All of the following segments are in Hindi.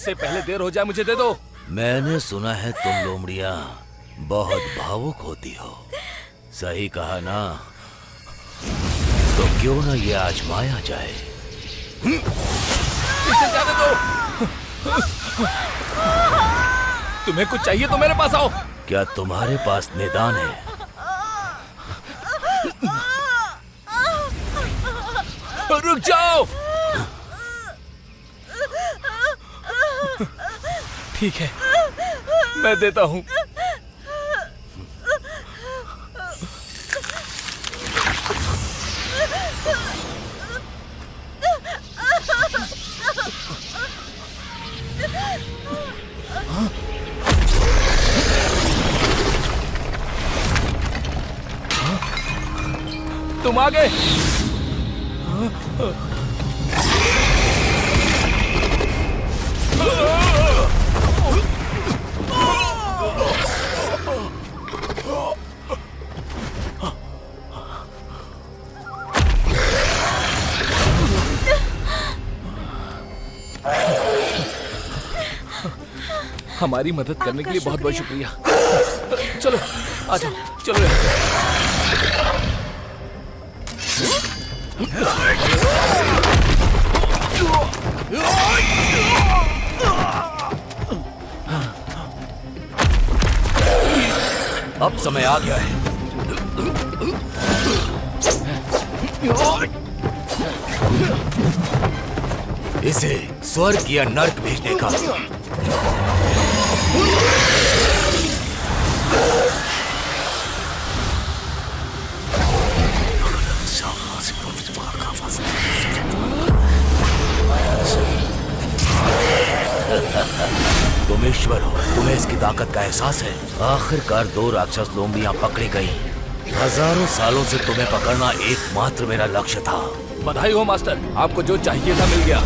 इससे पहले देर हो जाए मुझे दे दो। मैंने सुना है तुम लोमड़ियां बहुत भावुक होती हो, सही कहा ना? तो क्यों ना ये आजमाया जाए। इसे जाने दो। तुम्हें कुछ चाहिए तो मेरे पास आओ। क्या तुम्हारे पास निदान है? रुक जाओ। ठीक है, मैं देता हूं। तुम आ गए। हमारी मदद करने के लिए बहुत बहुत शुक्रिया। चलो आ जाओ, चलो यहाँ से। अब समय आ गया है। इसे स्वर्ग या नर्क भेजने का। तुम ईश्वर हो, तुम्हें इसकी ताकत का एहसास है। आखिरकार 2 राक्षस लोमड़ियां पकड़ी गई। हजारों सालों से तुम्हें पकड़ना एकमात्र मेरा लक्ष्य था। बधाई हो मास्टर, आपको जो चाहिए था मिल गया।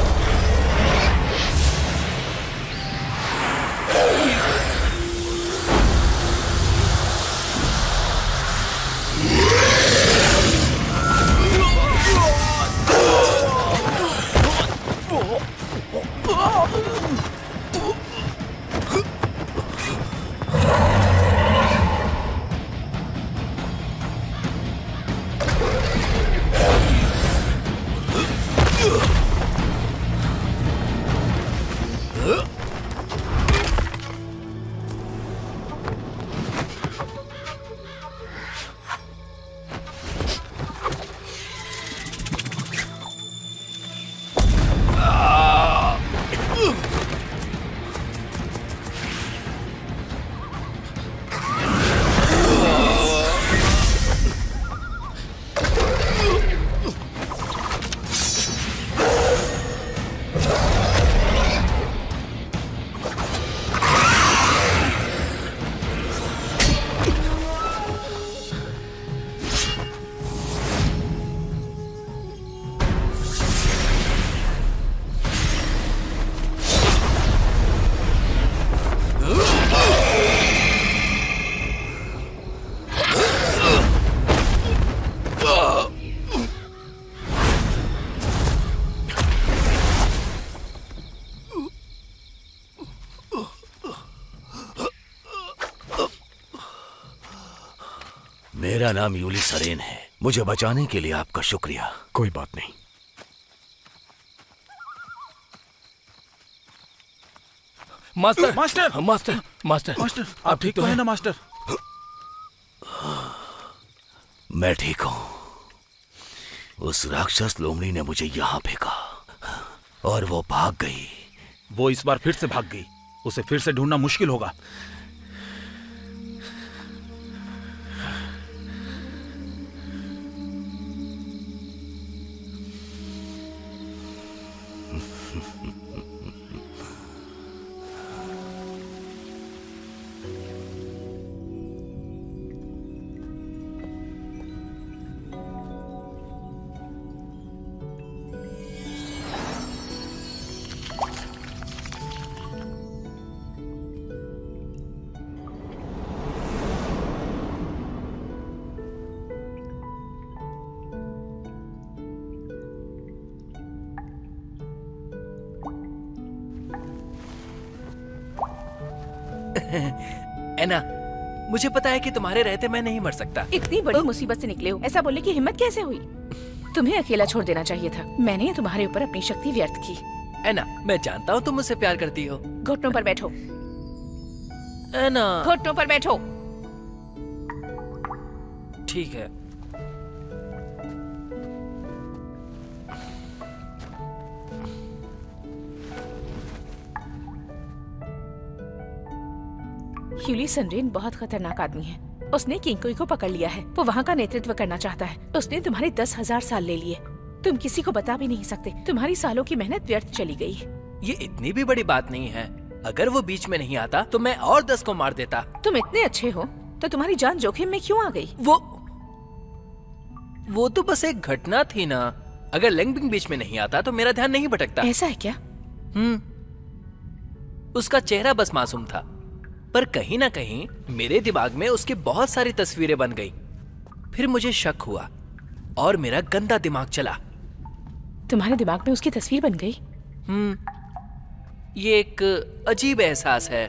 मेरा नाम यूली सरेन है। मुझे बचाने के लिए आपका शुक्रिया। कोई बात नहीं। Master master master master master, आप ठीक तो है ना मास्टर? मैं ठीक हूं। उस राक्षस लोमड़ी ने मुझे यहां फेंका और वो भाग गई। वो इस बार फिर से भाग गई। उसे फिर से ढूंढना मुश्किल होगा। एना, मुझे पता है कि तुम्हारे रहते मैं नहीं मर सकता। इतनी बड़ी मुसीबत से निकले हो, ऐसा बोलने की हिम्मत कैसे हुई? तुम्हें अकेला छोड़ देना चाहिए था। मैंने तुम्हारे ऊपर अपनी शक्ति व्यर्थ की। एना, मैं जानता हूँ तुम मुझसे प्यार करती हो। घुटनों पर बैठो। एना, घुटनों पर बैठो। ठीक है। ह्यूली सनरेन बहुत खतरनाक आदमी है। उसने किंगकुई को पकड़ लिया है। वो वहाँ का नेतृत्व करना चाहता है। उसने तुम्हारे 10,000 साल ले लिए। तुम किसी को बता भी नहीं सकते। तुम्हारी सालों की मेहनत व्यर्थ चली गई। ये इतनी भी बड़ी बात नहीं है। अगर वो बीच में नहीं आता तो मैं और 10 को मार देता। तुम इतने अच्छे हो तो तुम्हारी जान जोखिम में क्यों आ गई? वो तो बस एक घटना थी ना। अगर लेंगबिंग बीच में नहीं आता तो मेरा ध्यान नहीं भटकता। ऐसा है क्या? उसका चेहरा बस मासूम था, पर कहीं ना कहीं मेरे दिमाग में उसकी बहुत सारी तस्वीरें बन गई। फिर मुझे शक हुआ और मेरा गंदा दिमाग चला। तुम्हारे दिमाग में उसकी तस्वीर बन गई? ये एक अजीब एहसास है।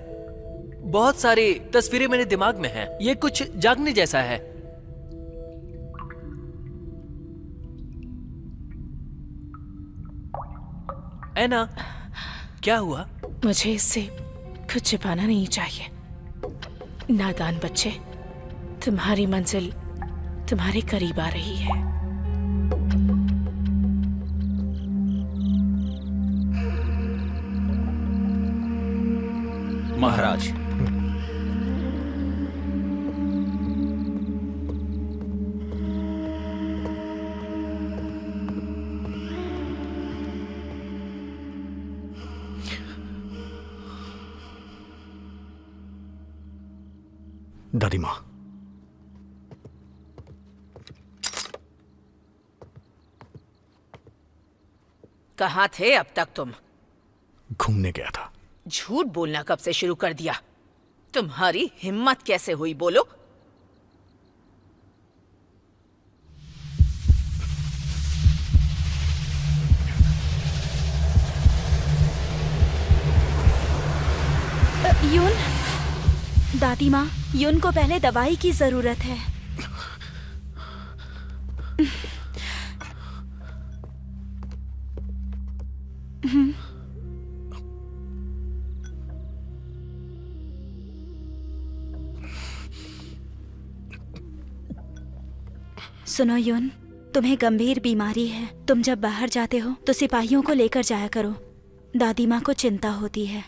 बहुत सारी तस्वीरें मेरे दिमाग में हैं। ये कुछ जागने जैसा है। ऐना, क्या हुआ? मुझे इससे कुछ छिपाना नहीं चाहिए। नादान बच्चे, तुम्हारी मंजिल तुम्हारे करीब आ रही है। महाराज, दादी माँ, कहाँ थे अब तक तुम? घूमने गया था। झूठ बोलना कब से शुरू कर दिया? तुम्हारी हिम्मत कैसे हुई, बोलो? यून, दादी माँ, यून को पहले दवाई की जरूरत है। सुनो यून, तुम्हें गंभीर बीमारी है। तुम जब बाहर जाते हो तो सिपाहियों को लेकर जाया करो। दादी माँ को चिंता होती है।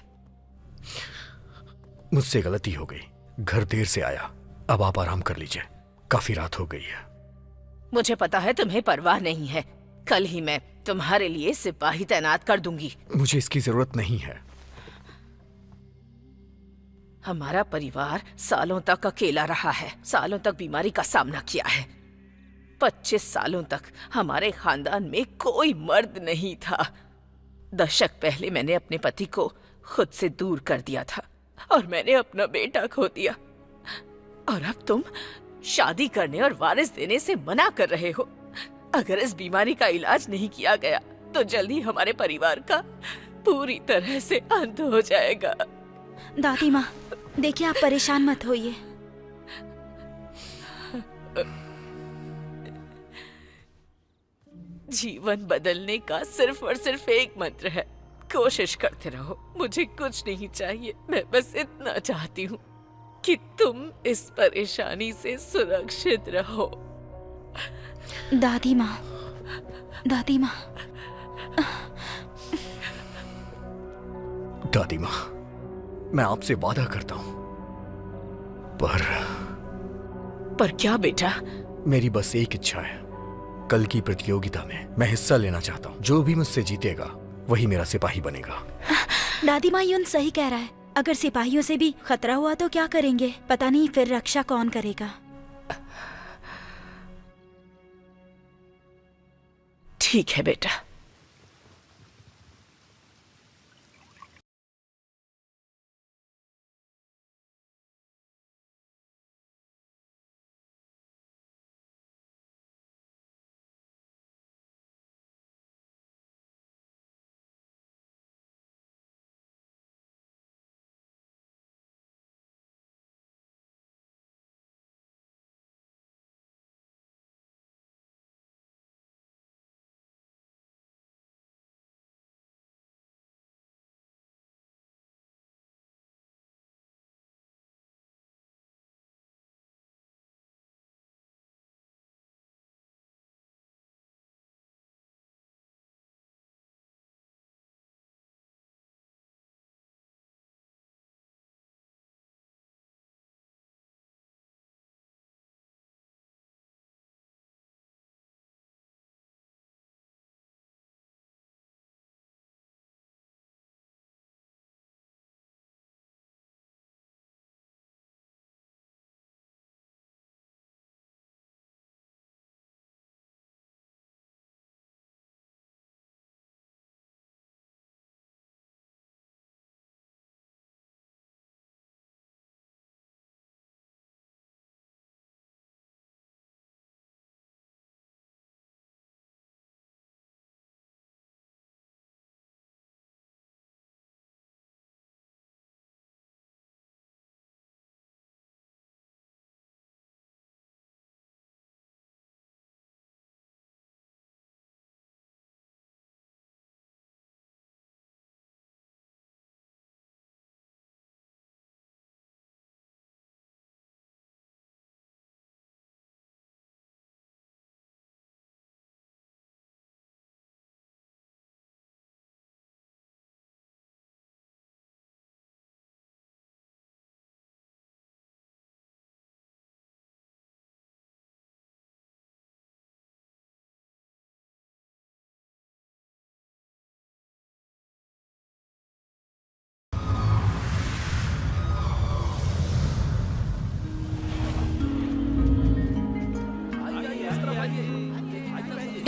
मुझसे गलती हो गई। घर देर से आया। अब आप आराम कर लीजिए, काफी रात हो गई है। मुझे पता है तुम्हें परवाह नहीं है। कल ही मैं तुम्हारे लिए सिपाही तैनात कर दूंगी। मुझे इसकी जरूरत नहीं है। हमारा परिवार सालों तक अकेला रहा है। सालों तक बीमारी का सामना किया है। 25 सालों तक हमारे खानदान में कोई मर्द नहीं था। दशक पहले मैंने अपने पति को खुद से दूर कर दिया था और मैंने अपना बेटा खो दिया। और अब तुम शादी करने और वारिस देने से मना कर रहे हो। अगर इस बीमारी का इलाज नहीं किया गया तो जल्दी हमारे परिवार का पूरी तरह से अंत हो जाएगा। दादी माँ, देखिए, आप परेशान मत होइए। जीवन बदलने का सिर्फ और सिर्फ एक मंत्र है। कोशिश करते रहो। मुझे कुछ नहीं चाहिए। मैं बस इतना चाहती हूँ कि तुम इस परेशानी से सुरक्षित रहो। दादी माँ, दादी माँ, दादी माँ, मैं आपसे वादा करता हूँ, पर क्या बेटा? मेरी बस एक इच्छा है। कल की प्रतियोगिता में मैं हिस्सा लेना चाहता हूँ। जो भी मुझसे जीतेगा वही मेरा सिपाही बनेगा। दादी माँ, यून सही कह रहा है। अगर सिपाहियों से भी खतरा हुआ तो क्या करेंगे? पता नहीं फिर रक्षा कौन करेगा। ठीक है बेटा।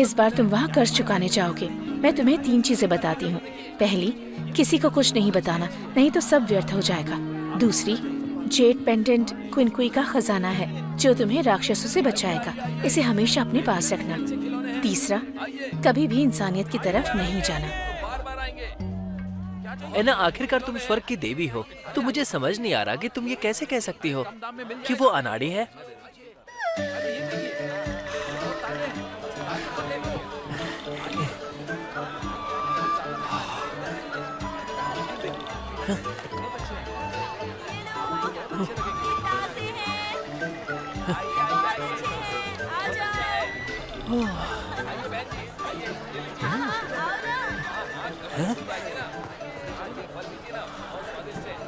इस बार तुम वहाँ कर्ज चुकाने जाओगे। मैं तुम्हें 3 चीजें बताती हूँ। पहली, किसी को कुछ नहीं बताना, नहीं तो सब व्यर्थ हो जाएगा। दूसरी, जेड पेंडेंट क्विनकुई का खजाना है जो तुम्हें राक्षसों से बचाएगा। इसे हमेशा अपने पास रखना। तीसरा, कभी भी इंसानियत की तरफ नहीं जाना। एना, आखिरकार तुम स्वर्ग की देवी हो, तो मुझे समझ नहीं आ रहा कि तुम ये कैसे कह सकती हो कि वो अनाड़ी है।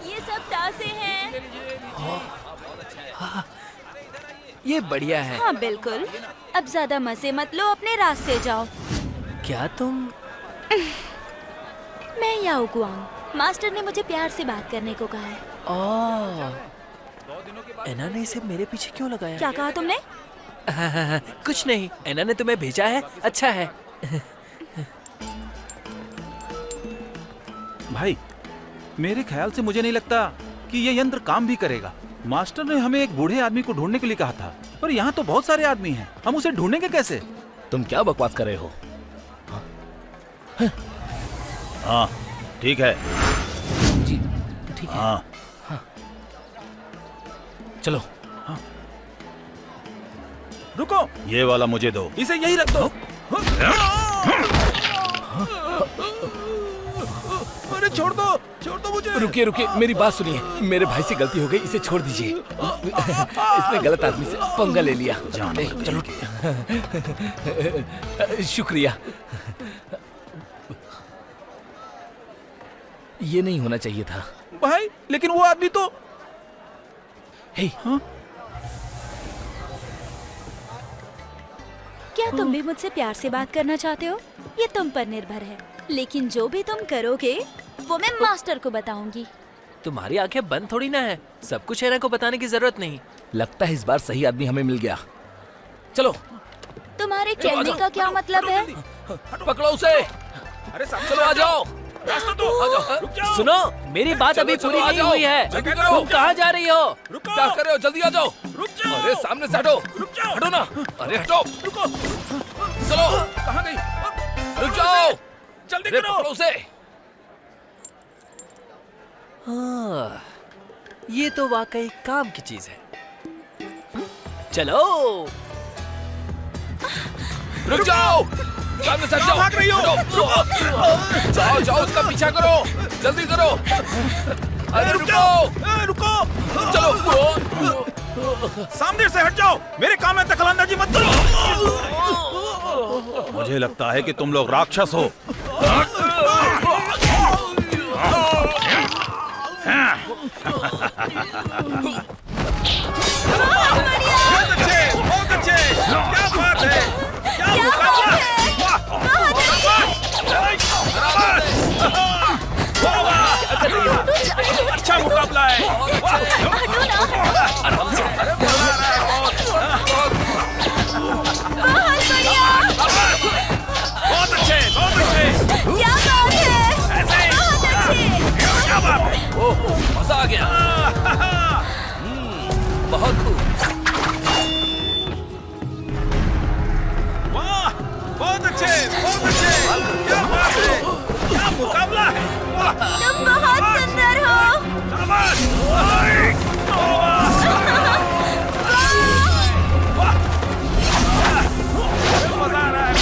ये सब तासे हैं। ये बढ़िया है। हाँ बिल्कुल। अब ज्यादा मजे मत लो, अपने रास्ते जाओ। क्या तुम? मैं याओ गुआंग। मास्टर ने मुझे प्यार से बात करने को कहा है। एना ने इसे मेरे पीछे क्यों लगाया? क्या कहा तुमने? कुछ नहीं, एना ने तुम्हें भेजा है। अच्छा है। भाई, मेरे ख्याल से मुझे नहीं लगता कि ये यंत्र काम भी करेगा। मास्टर ने हमें एक बूढ़े आदमी को ढूंढने के लिए कहा था, पर यहाँ तो बहुत सारे आदमी हैं। हम उसे ढूंढेंगे कैसे? तुम क्या बकवास कर रहे हो? हाँ ठीक है। जी ठीक है। हाँ चलो। रुको, ये वाला मुझे दो। इसे यही रख दो। अरे छोड़ दो मुझे। रुकिए रुकिए, मेरी बात सुनिए। मेरे भाई से गलती हो गई, इसे छोड़ दीजिए। इसने गलत आदमी से पंगा ले लिया। चलो शुक्रिया। ये नहीं होना चाहिए था भाई, लेकिन वो आदमी तो हे, क्या तुम भी मुझसे प्यार से बात करना चाहते हो? ये तुम पर निर्भर है, लेकिन जो भी तुम करोगे वो मैं मास्टर को बताऊंगी। तुम्हारी आंखें बंद थोड़ी ना है, सब कुछ एना को बताने की जरूरत नहीं। लगता है इस बार सही आदमी हमें मिल गया। चलो तुम्हारे कहने का क्या मतलब है? पकड़ो उसे। अरे चलो आ जाओ। रास्ता दो। रुक जाओ। सुनो, मेरी बात अभी चलो, पूरी आ नहीं जाओ। हुई है। जल्दी करो। तुम कहाँ जा रही हो? रुको। क्या कर रहे हो? जल्दी आ जाओ। रुक जाओ। अरे सामने से हटो। रुक जाओ। हटो ना। अरे हटो। रुको। चलो कहाँ गई? रुक जाओ। जल्दी अरे करो। पकड़ो उसे। हाँ, ये तो वाकई काम की चीज है। चलो। रुक जाओ। सामने से हट जाओ। भाग रही हो? हटो। जाओ जाओ, उसका पीछा करो। जल्दी करो। अरे रुको। रुको। चलो। सामने से हट जाओ। मेरे काम में दखलंदाजी मत करो। मुझे लगता है कि तुम लोग राक्षस हो। बहुत अच्छे। क्या बात है? क्या मुकाबला है? अच्छा मुकाबला है। बहुत अच्छे। क्या बात है? ऐसे बहुत अच्छे। क्या बात है? ओह, मजा आ गया। बहुत खूब। वाह, बहुत अच्छे। क्या बात है? क्या मुकाबला है? वाह, तुम बहुत सुंदर हो। शाबाश। वाह, मजा आ रहा है।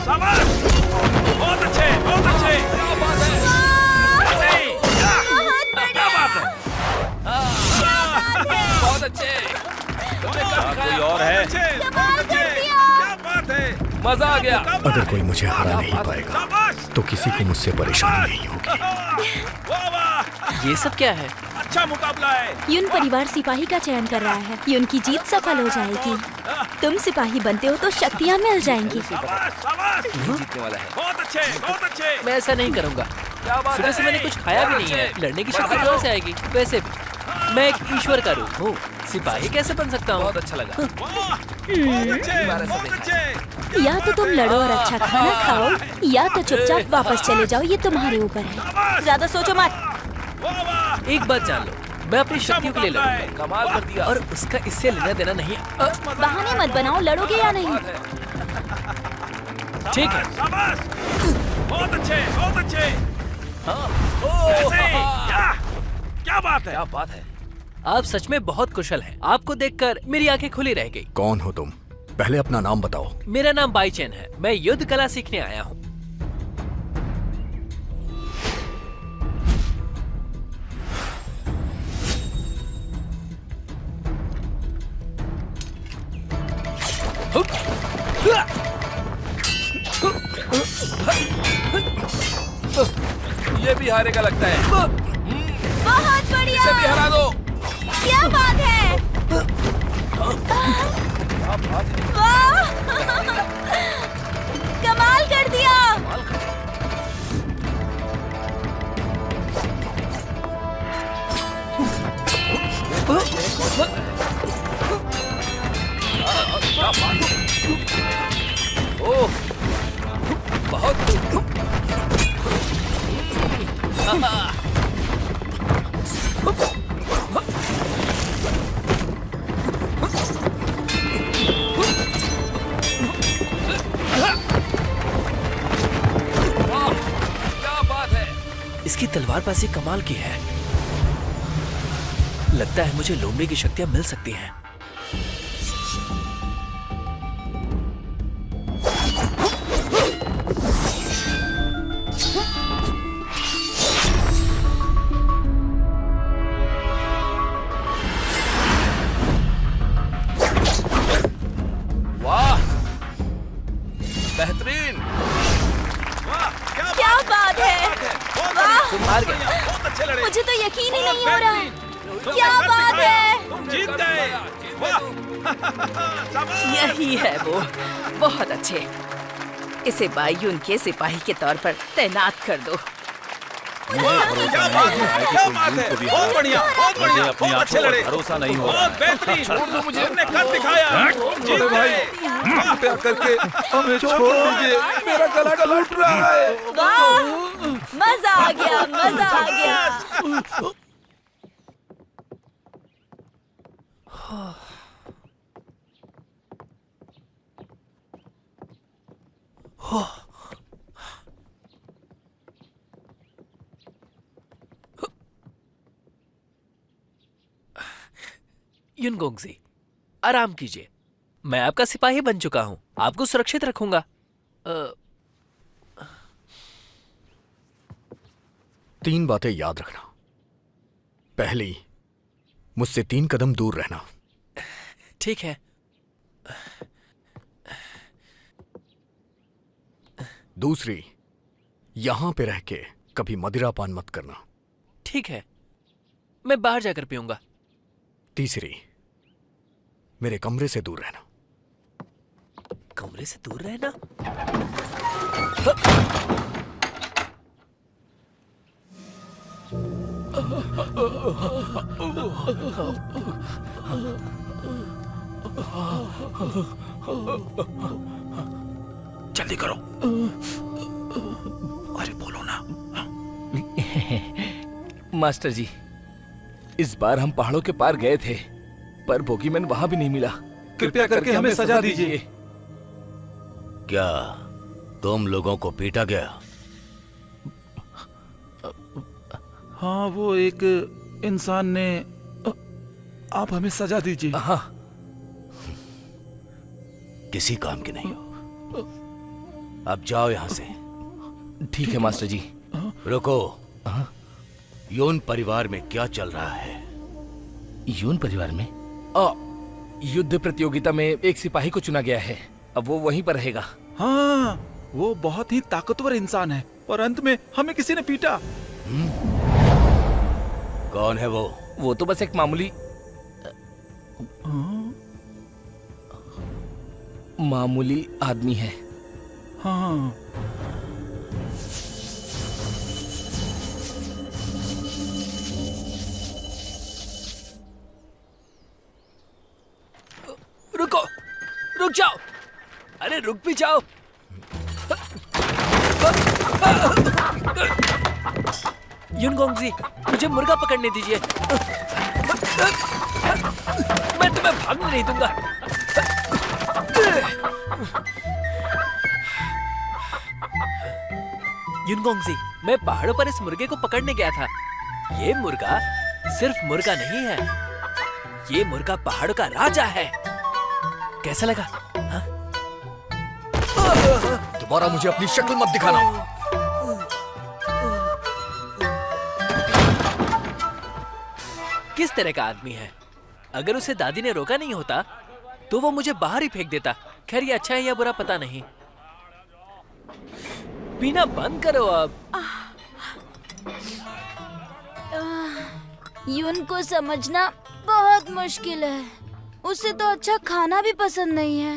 शाबाश। बहुत अच्छे। क्या बात है? ऐसे ही। क्या बात है? बहुत अच्छे। कोई और है? क्या बात है? मजा आ गया। अगर कोई मुझे हरा नहीं पाएगा शाबाश। तो किसी को मुझसे परेशानी नहीं होगी। वाह वाह, ये सब क्या है? अच्छा मुकाबला है। यून परिवार सिपाही का चयन कर रहा है। यून की जीत सफल हो जाएगी। तुम सिपाही बनते हो तो शक्तियाँ मिल जाएंगी। शाबाश। जीतने वाला है। बहुत अच्छे। मैं ऐसा नहीं करूंगा। क्या बात सुबह से मैंने कुछ खाया भी नहीं है, लड़ने की शक्ति कहाँ से आएगी? वैसे भी मैं एक ईश्वर का रूप हूँ, सिपाही कैसे बन सकता हूँ? बहुत अच्छा लगा। वाह, या तो तुम लड़ो और अच्छा खाना खाओ, या तो चुपचाप वापस चले जाओ। ये तुम्हारे ऊपर है, ज्यादा सोचो मत। एक बात जान लो, मैं अपनी शक्तियों के लिए लड़ूंगा। कमाल कर दिया। और उसका इससे लेना देना नहीं है। बहाने मत बनाओ, लड़ोगे या नहीं? ठीक है। बहुत अच्छे, बहुत अच्छे। क्या बात है? क्या बात है। आप सच में बहुत कुशल हैं। आपको देखकर मेरी आंखें खुली रह गई। कौन हो तुम? पहले अपना नाम बताओ। मेरा नाम बाईचेन है। मैं युद्ध कला सीखने आया हूँ। ये भी हारेगा लगता है। बहुत बढ़िया, इसे भी हरा दो। क्या बात है? वाह! कमाल कर दिया। ओह, बहुत। क्या बात है। इसकी तलवारबाजी कमाल की है। लगता है मुझे लोमड़ी की शक्तियां मिल सकती हैं। वाह, बेहतरीन। क्या बात है? वाह! तुम हार गए। बहुत अच्छे लड़े। मुझे तो यकीन ही नहीं हो रहा। क्या बात है? तुम जीत गए। वाह! यही है वो, बहुत अच्छे। इसे बायुन के सिपाही के तौर पर तैनात कर दो। क्या बात है? क्या बात है? बहुत बढ़िया, बहुत बढ़िया, बहुत अच्छे लड़े। भरोसा नहीं हो बहुत बेहतरीन। मुझे हमने कर दिखाया। जीत गए। कृपया करके हमें छोड़ दीजिए, मेरा गला घुट रहा है। वाह! मजा आ गया, मजा आ गया। युनगोंगजी, आराम कीजिए। मैं आपका सिपाही बन चुका हूं। आपको सुरक्षित रखूंगा। 3 बातें याद रखना। पहली, मुझसे 3 कदम दूर रहना। ठीक है। दूसरी, यहां पे रह के कभी मदिरापान मत करना। ठीक है, मैं बाहर जाकर पीऊंगा। तीसरी, मेरे कमरे से दूर रहना। कमरे से दूर रहना? जल्दी करो। अरे बोलो ना। मास्टर जी, इस बार हम पहाड़ों के पार गए थे, पर बोगीमैन वहां भी नहीं मिला। कृपया करके हमें सजा दीजिए। क्या तुम लोगों को पीटा गया? हाँ, वो एक इंसान ने। आप हमें सजा दीजिए। हाँ, किसी काम के नहीं हो। अब जाओ यहां से। ठीक है मास्टर जी। रुको। योन परिवार में क्या चल रहा है? यून परिवार में युद्ध प्रतियोगिता में एक सिपाही को चुना गया है। अब वो वहीं पर रहेगा। हाँ, वो बहुत ही ताकतवर इंसान है और अंत में हमें किसी ने पीटा। कौन है वो? वो तो बस एक मामूली आदमी है। हाँ, रुको। रुक जाओ, अरे रुक भी जाओ। युनगोंगजी, मुझे मुर्गा पकड़ने दीजिए। मैं तुम्हें भागने नहीं दूंगा। युनगोंगजी, मैं पहाड़ों पर इस मुर्गे को पकड़ने गया था। ये मुर्गा सिर्फ मुर्गा नहीं है, ये मुर्गा पहाड़ों का राजा है। कैसा लगा? हाँ? दोबारा मुझे अपनी शक्ल मत दिखाना। किस तरह का आदमी है? अगर उसे दादी ने रोका नहीं होता तो वो मुझे बाहर ही फेंक देता। खैर, ये अच्छा है या बुरा पता नहीं। पीना बंद करो अब। यून को समझना बहुत मुश्किल है। उसे तो अच्छा खाना भी पसंद नहीं है।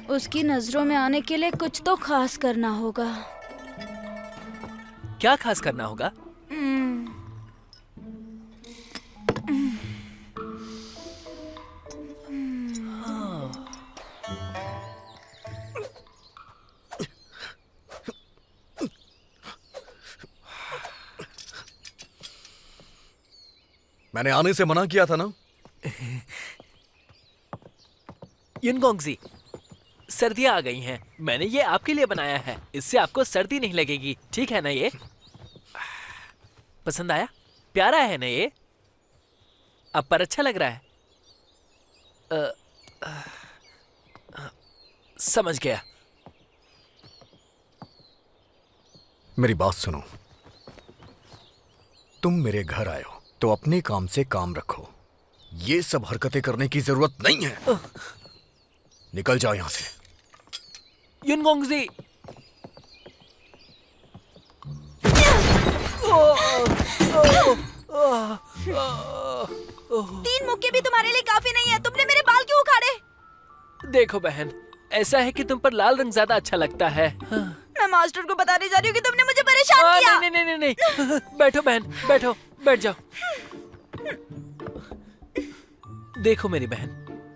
उसकी नजरों में आने के लिए कुछ तो खास करना होगा। क्या खास करना होगा? मैंने आने से मना किया था ना। युनगोंगजी, सर्दियां आ गई हैं। मैंने ये आपके लिए बनाया है। इससे आपको सर्दी नहीं लगेगी, ठीक है ना? ये पसंद आया? प्यारा है ना ये? अब पर अच्छा लग रहा है? समझ गया। मेरी बात सुनो, तुम मेरे घर आए हो तो अपने काम से काम रखो। ये सब हरकतें करने की जरूरत नहीं है। निकल जाओ यहां से। युनगोंगजी, 3 मुक्के भी तुम्हारे लिए काफी नहीं है। तुमने मेरे बाल क्यों उखाड़े? देखो बहन, ऐसा है कि तुम पर लाल रंग ज्यादा अच्छा लगता है। मैं मास्टर को बताने जा रही हूँ कि तुमने मुझे परेशान किया। नहीं नहीं नहीं नहीं, बैठो बहन, बैठो, बैठ जाओ। देखो मेरी बहन,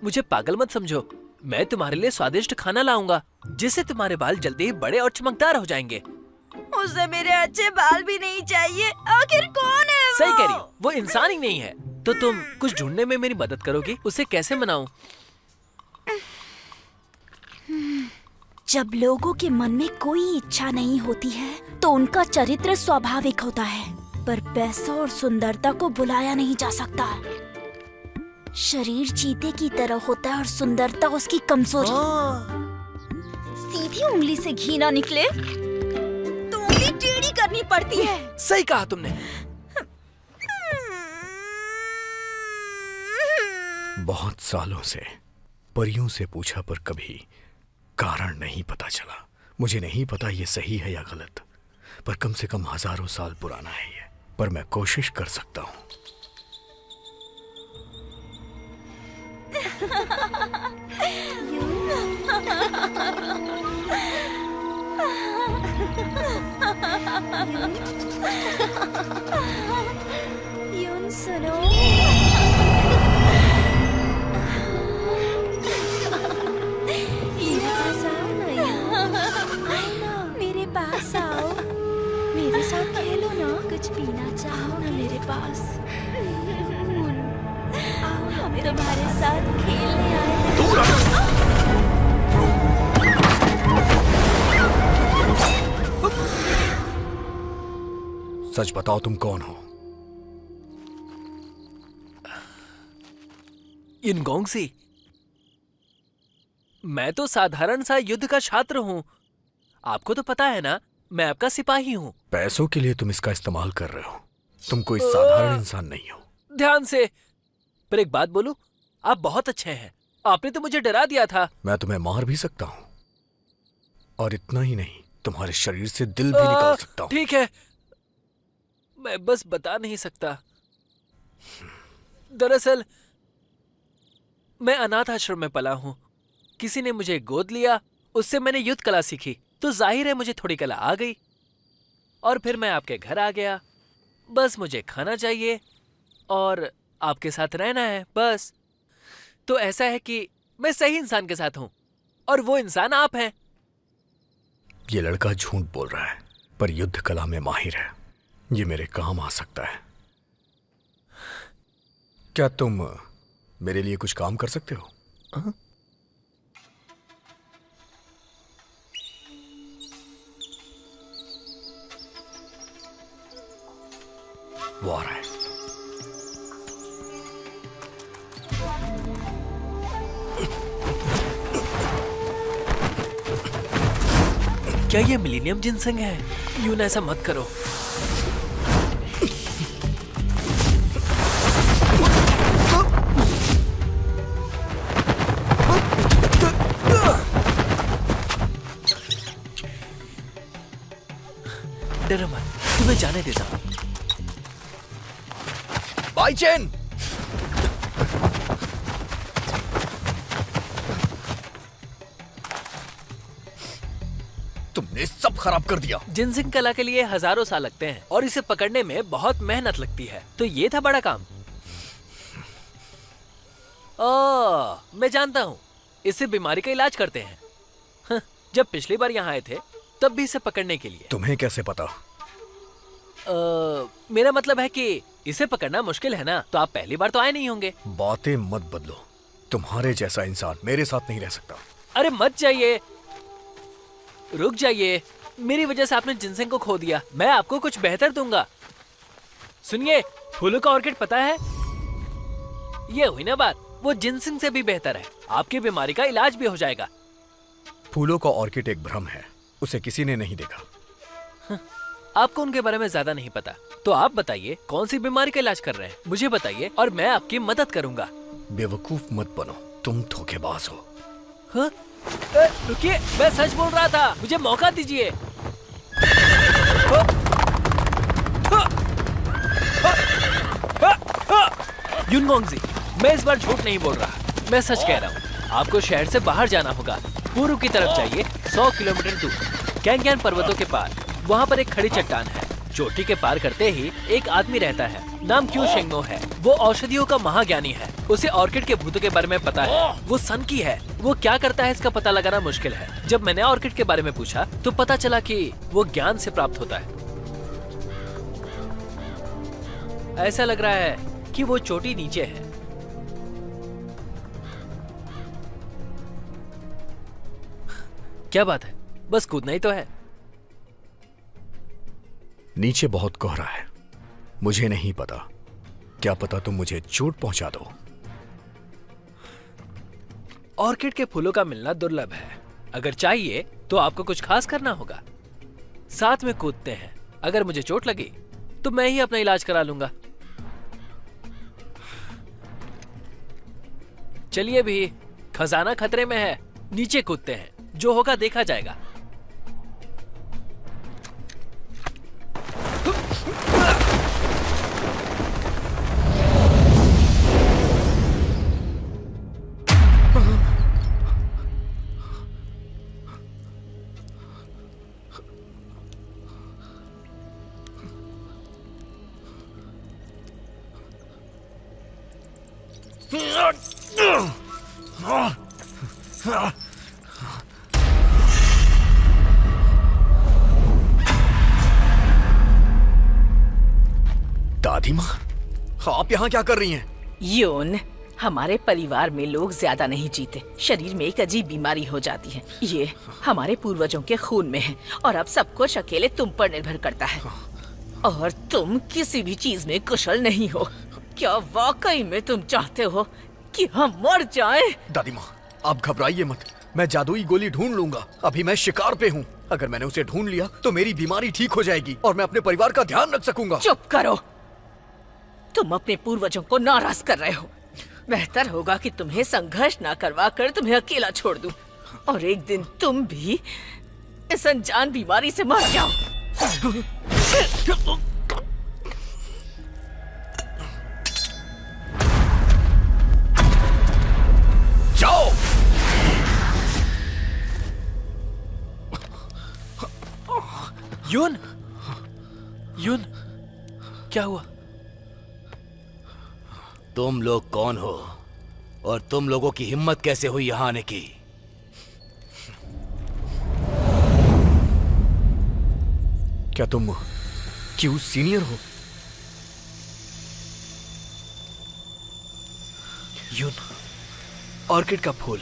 मुझे पागल मत समझो। मैं तुम्हारे लिए स्वादिष्ट खाना लाऊंगा जिससे तुम्हारे बाल जल्दी ही बड़े और चमकदार हो जाएंगे। उसे मेरे अच्छे बाल भी नहीं चाहिए। आखिर कौन है वो? सही कह रही हो, वो इंसान ही नहीं है। तो तुम कुछ ढूंढने में मेरी मदद करोगी? उसे कैसे मनाऊं? जब लोगों के मन में कोई इच्छा नहीं होती है तो उनका चरित्र स्वाभाविक होता है, पर पैसा और सुंदरता को बुलाया नहीं जा सकता। शरीर चीते की तरह होता है और सुंदरता उसकी कमजोरी। सीधी उंगली से घी ना निकले तो उंगली टेढ़ी करनी पड़ती है। सही कहा तुमने। बहुत सालों से परियों से पूछा पर कभी कारण नहीं पता चला। मुझे नहीं पता ये सही है या गलत, पर कम से कम हजारों साल पुराना है ये। पर मैं कोशिश कर सकता हूँ। यून सुनो। मेरे पास आओ, मेरे साथ खेलो ना। कुछ पीना चाहो ना मेरे पास? आओ, हम तुम्हारे साथ खेलने आए हैं। सच बताओ, तुम कौन हो? युनगोंगजी, मैं तो साधारण सा युद्ध का छात्र हूँ। आपको तो पता है ना, मैं आपका सिपाही हूँ। पैसों के लिए तुम इसका इस्तेमाल कर रहे हो। तुम कोई साधारण इंसान नहीं हो। ध्यान से। पर एक बात बोलूं, आप बहुत अच्छे हैं। आपने तो मुझे डरा दिया था। मैं तुम्हें मार भी सकता हूँ, और इतना ही नहीं, तुम्हारे शरीर से दिल भी निकाल सकता हूँ। ठीक है, मैं बस बता नहीं सकता। दरअसल मैं अनाथ आश्रम में पला हूँ। किसी ने मुझे गोद लिया, उससे मैंने युद्ध कला सीखी, तो जाहिर है मुझे थोड़ी कला आ गई। और फिर मैं आपके घर आ गया। बस मुझे खाना चाहिए और आपके साथ रहना है, बस। तो ऐसा है कि मैं सही इंसान के साथ हूँ और वो इंसान आप हैं। ये लड़का झूठ बोल रहा है, पर युद्ध कला में माहिर है। ये मेरे काम आ सकता है। क्या तुम मेरे लिए कुछ काम कर सकते हो? वो आ रहा है। क्या ये मिलीनियम जिनसेंग है? यून ऐसा मत करो। डरो मत, तुम्हें जाने देता हूं। By chain! तुमने सब खराब कर दिया। जिनसिंग कला के लिए हजारों साल लगते हैं और इसे पकड़ने में बहुत मेहनत लगती है, तो ये था बड़ा काम। ओह, मैं जानता हूँ, इससे बीमारी का इलाज करते हैं। जब पिछली बार यहाँ आए थे तब भी इसे पकड़ने के लिए। तुम्हें कैसे पता? मेरा मतलब है कि इसे पकड़ना मुश्किल है ना, तो आप पहली बार तो आए नहीं होंगे। बातें मत बदलो। तुम्हारे जैसा इंसान मेरे साथ नहीं रह सकता। अरे मत जाइए, रुक जाइए। मेरी वजह से आपने जिनसिंग को खो दिया। मैं आपको कुछ बेहतर दूंगा। सुनिए, फूलों का ऑर्किड पता है? ये हुई ना बात, वो जिनसिंग से भी बेहतर है। आपकी बीमारी का इलाज भी हो जाएगा। फूलों का ऑर्किड एक भ्रम है, उसे किसी ने नहीं देखा। आपको उनके बारे में ज्यादा नहीं पता, तो आप बताइए कौन सी बीमारी का इलाज कर रहे हैं? मुझे बताइए और मैं आपकी मदद करूंगा। बेवकूफ मत बनो, तुम धोखेबाज हो। हाँ? रुकिए, मैं सच बोल रहा था, मुझे मौका दीजिए। युनगोंगजी, मैं इस बार झूठ नहीं बोल रहा, मैं सच कह रहा हूँ। आपको शहर से बाहर जाना होगा। पूर्व की तरफ जाइए 100 किलोमीटर दूर, कैंगयान पर्वतों के पार। वहाँ पर एक खड़ी चट्टान है। चोटी के पार करते ही एक आदमी रहता है, नाम क्यू शेंगनो है। वो औषधियों का महाज्ञानी है। उसे ऑर्किड के भूतों के बारे में पता है। वो सन की है। वो क्या करता है इसका पता लगाना मुश्किल है। जब मैंने ऑर्किड के बारे में पूछा तो पता चला कि वो ज्ञान से प्राप्त होता है। ऐसा लग रहा है कि वो चोटी नीचे है। क्या बात है, बस कूदना ही तो है। नीचे बहुत कोहरा है, मुझे नहीं पता। क्या पता तुम मुझे चोट पहुंचा दो। ऑर्किड के फूलों का मिलना दुर्लभ है। अगर चाहिए तो आपको कुछ खास करना होगा। साथ में कूदते हैं। अगर मुझे चोट लगी तो मैं ही अपना इलाज करा लूंगा। चलिए भी, खजाना खतरे में है। नीचे कूदते हैं, जो होगा देखा जाएगा। दादी माँ, आप यहाँ क्या कर रही हैं? यून, हमारे परिवार में लोग ज्यादा नहीं जीते। शरीर में एक अजीब बीमारी हो जाती है। ये हमारे पूर्वजों के खून में है और अब सब कुछ अकेले तुम पर निर्भर करता है। और तुम किसी भी चीज में कुशल नहीं हो। क्या वाकई में तुम चाहते हो कि हम मर जाएं? दादी माँ, आप घबराइए मत। मैं जादुई गोली ढूंढ लूंगा। अभी मैं शिकार पे हूँ। अगर मैंने उसे ढूंढ लिया तो मेरी बीमारी ठीक हो जाएगी और मैं अपने परिवार का ध्यान रख सकूंगा। चुप करो। तुम अपने पूर्वजों को नाराज कर रहे हो। बेहतर होगा कि तुम्हें संघर्ष ना करवा कर तुम्हें अकेला छोड़ दूं और एक दिन तुम भी इस अनजान बीमारी से मर जाओ। जाओ। यून, यून, क्या हुआ? तुम लोग कौन हो? और तुम लोगों की हिम्मत कैसे हुई यहां आने की? क्या तुम क्यों सीनियर हो? यून, ऑर्किड का फूल।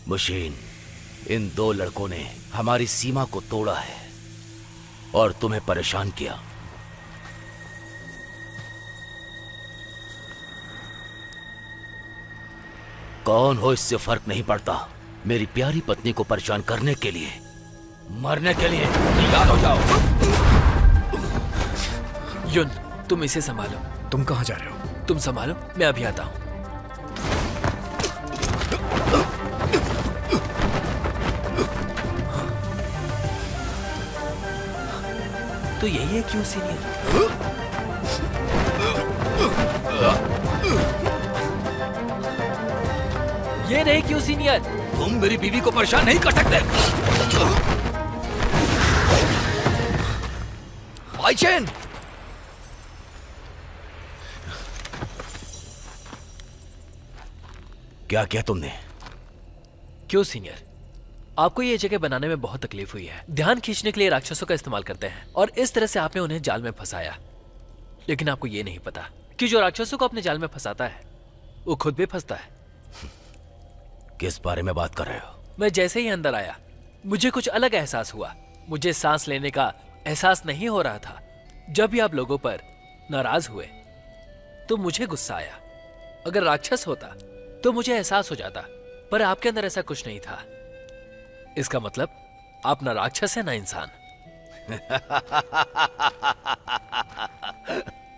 मुशीन, इन दो लड़कों ने हमारी सीमा को तोड़ा है और तुम्हें परेशान किया। कौन हो इससे फर्क नहीं पड़ता। मेरी प्यारी पत्नी को परेशान करने के लिए, मरने के लिए तैयार हो जाओ। युन, तुम इसे संभालो। तुम कहां जा रहे हो? तुम संभालो, मैं अभी आता हूं। तो यही है क्यों सीनियर? ये नहीं क्यों सीनियर? तुम मेरी बीवी को परेशान नहीं कर सकते। आइचेन! क्या किया तुमने? क्यों सीनियर? आपको ये जगह बनाने में बहुत तकलीफ हुई है। ध्यान खींचने के लिए राक्षसों का इस्तेमाल करते हैं और इस तरह से आपने उन्हें जाल में फंसाया। लेकिन आपको ये नहीं पता कि जो राक्षसों को अपने जाल में फंसाता है वो खुद भी फंसता है। किस बारे में बात कर रहे हो? मैं जैसे ही अंदर आया मुझे कुछ अलग एहसास हुआ। मुझे सांस लेने का एहसास नहीं हो रहा था। जब भी आप लोगों पर नाराज हुए तो मुझे गुस्सा आया। अगर राक्षस होता तो मुझे एहसास हो जाता, पर आपके अंदर ऐसा कुछ नहीं था। इसका मतलब आप ना राक्षस है ना इंसान।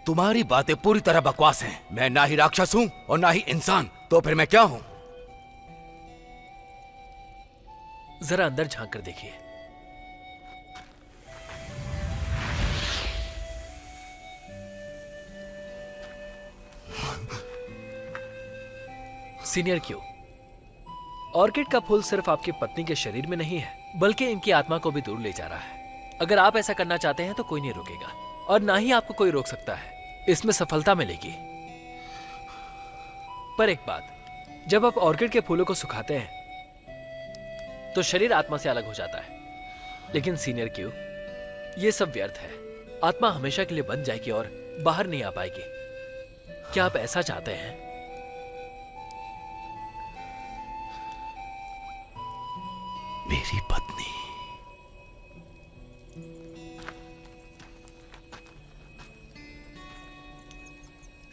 तुम्हारी बातें पूरी तरह बकवास हैं। मैं ना ही राक्षस हूं और ना ही इंसान, तो फिर मैं क्या हूं? जरा अंदर झांक कर देखिए। सीनियर क्यों? ऑर्किड का फूल सिर्फ आपकी पत्नी के शरीर में नहीं है बल्कि इनकी आत्मा को भी दूर ले जा रहा है। अगर आप ऐसा करना चाहते हैं तो कोई नहीं रोकेगा और ना ही आपको कोई रोक सकता है। इसमें सफलता मिलेगी। पर एक बात, जब आप ऑर्किड के फूलों को सुखाते हैं तो शरीर आत्मा से अलग हो जाता है। लेकिन सीनियर क्यों, यह सब व्यर्थ है। आत्मा हमेशा के लिए बंद जाएगी और बाहर नहीं आ पाएगी। क्या आप ऐसा चाहते हैं? मेरी पत्नी।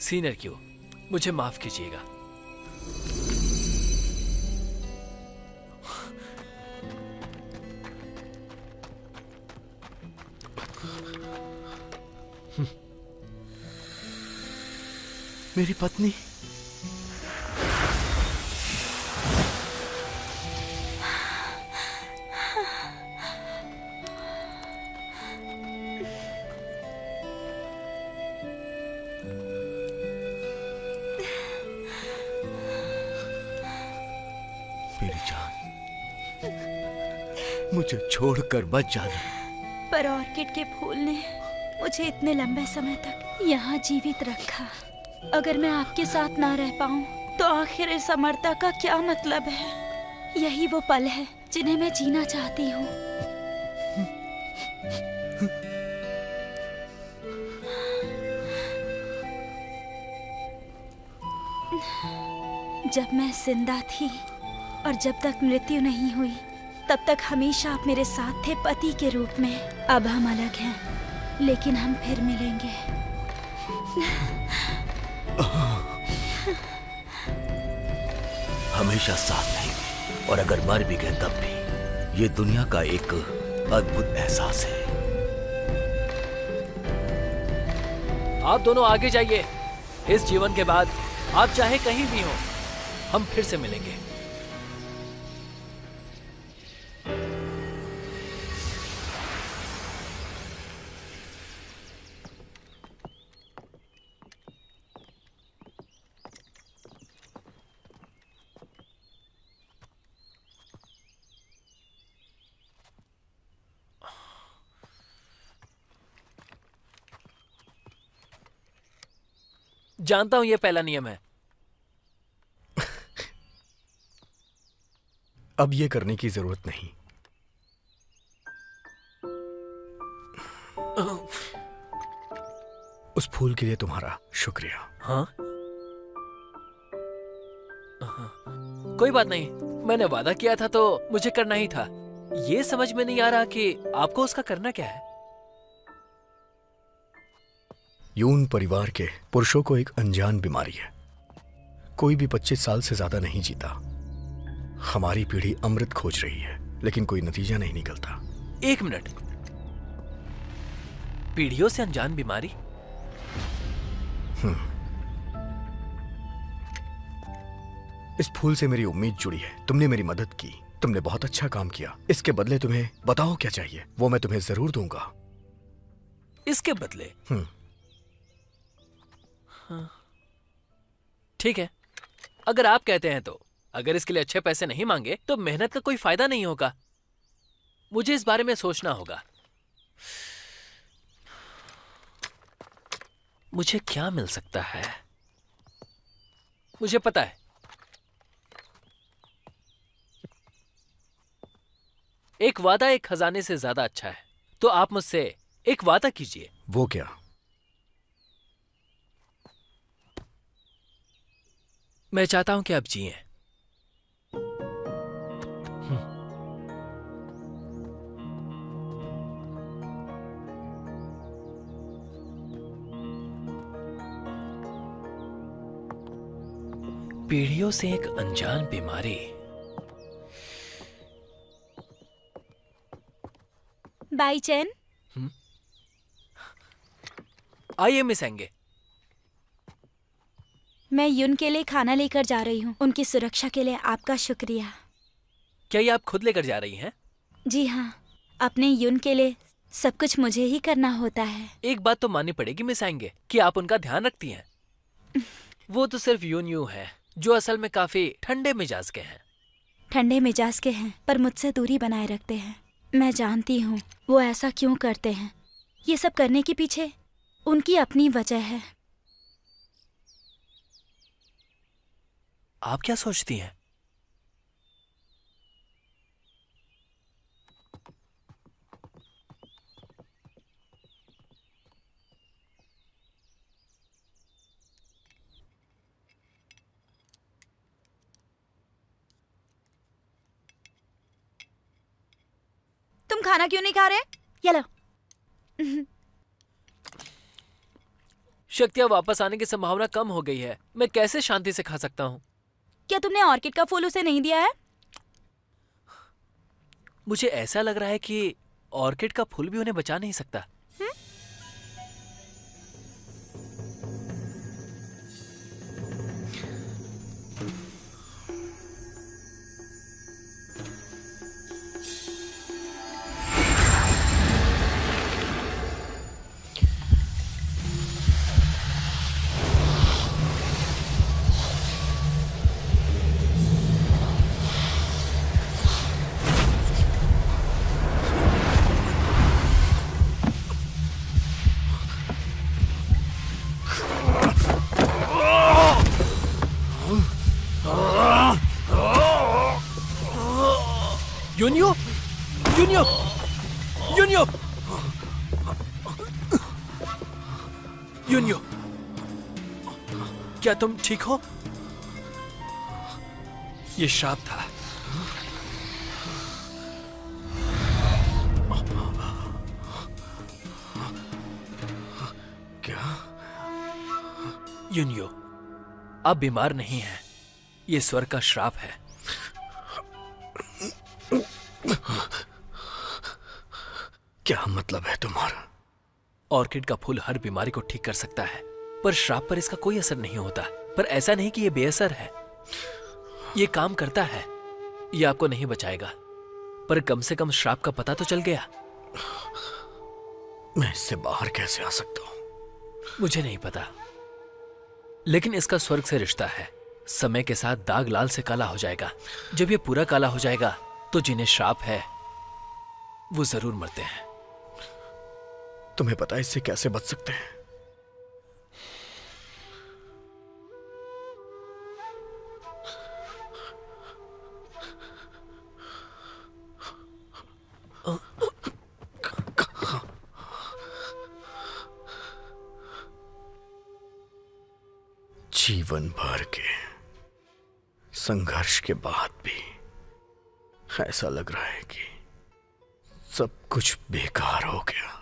सीनियर क्यों, मुझे माफ कीजिएगा। मेरी पत्नी? मेरी जान, मुझे छोड़कर मत जाना। पर ऑर्किड के फूल ने मुझे इतने लंबे समय तक यहाँ जीवित रखा। अगर मैं आपके साथ ना रह पाऊँ तो आखिर इस अमरता का क्या मतलब है? यही वो पल है जिन्हें मैं जीना चाहती हूँ। जब मैं जिंदा थी और जब तक मृत्यु नहीं हुई तब तक हमेशा आप मेरे साथ थे पति के रूप में। अब हम अलग हैं, लेकिन हम फिर मिलेंगे। हमेशा साथ रहेंगे और अगर मर भी गए तब भी। ये दुनिया का एक अद्भुत एहसास है। आप दोनों आगे जाइए। इस जीवन के बाद आप चाहे कहीं भी हो, हम फिर से मिलेंगे। जानता हूं ये पहला नियम है। अब ये करने की जरूरत नहीं। उस फूल के लिए तुम्हारा शुक्रिया। हाँ? कोई बात नहीं, मैंने वादा किया था तो मुझे करना ही था। ये समझ में नहीं आ रहा कि आपको उसका करना क्या है। यून परिवार के पुरुषों को एक अनजान बीमारी है। कोई भी 25 साल से ज्यादा नहीं जीता। हमारी पीढ़ी अमृत खोज रही है, लेकिन कोई नतीजा नहीं निकलता। 1 मिनट, पीढ़ियों से अनजान बीमारी? इस फूल से मेरी उम्मीद जुड़ी है। तुमने मेरी मदद की, तुमने बहुत अच्छा काम किया। इसके बदले तुम्हें बताओ क्या चाहिए, वो मैं तुम्हें जरूर दूंगा। इसके बदले? हाँ। ठीक है, अगर आप कहते हैं तो। अगर इसके लिए अच्छे पैसे नहीं मांगे तो मेहनत का कोई फायदा नहीं होगा। मुझे इस बारे में सोचना होगा। मुझे क्या मिल सकता है? मुझे पता है, एक वादा एक खजाने से ज्यादा अच्छा है। तो आप मुझसे एक वादा कीजिए। वो क्या? मैं चाहता हूं कि आप जिएं। पीढ़ियों से एक अनजान बीमारी। बाई चैन, आइए मिस एंगे। मैं युन के लिए खाना लेकर जा रही हूँ। उनकी सुरक्षा के लिए आपका शुक्रिया। क्या ये आप खुद लेकर जा रही हैं? जी हाँ, अपने युन के लिए सब कुछ मुझे ही करना होता है। एक बात तो माननी पड़ेगी मिस एंगे कि आप उनका ध्यान रखती हैं। वो तो सिर्फ यून यू है, जो असल में काफी ठंडे मिजाज के हैं। ठंडे मिजाज के हैं, पर मुझसे दूरी बनाए रखते हैं। मैं जानती हूँ वो ऐसा क्यों करते हैं। ये सब करने के पीछे उनकी अपनी वजह है। आप क्या सोचती हैं? तुम खाना क्यों नहीं खा रहे? ये लो। शक्तियाँ वापस आने की संभावना कम हो गई है। मैं कैसे शांति से खा सकता हूँ? क्या तुमने ऑर्किड का फूल उसे नहीं दिया है? मुझे ऐसा लग रहा है कि ऑर्किड का फूल भी उन्हें बचा नहीं सकता। यूनियो, यूनियो, यूनियो, यूनियो, क्या तुम ठीक हो? ये श्राप था। क्या? यूनियो, आप बीमार नहीं हैं। ये स्वर्ग का श्राप है। क्या मतलब है तुम्हारा? ऑर्किड का फूल हर बीमारी को ठीक कर सकता है, पर श्राप पर इसका कोई असर नहीं होता। पर ऐसा नहीं कि ये बेअसर है, ये काम करता है। ये आपको नहीं बचाएगा, पर कम से कम श्राप का पता तो चल गया। मैं इससे बाहर कैसे आ सकता हूं? मुझे नहीं पता, लेकिन इसका स्वर्ग से रिश्ता है। समय के साथ दाग लाल से काला हो जाएगा। जब ये पूरा काला हो जाएगा तो जिन्हें श्राप है वो जरूर मरते हैं। तुम्हें पता है इससे कैसे बच सकते हैं? जीवन भर के संघर्ष के बाद भी ऐसा लग रहा है कि सब कुछ बेकार हो गया।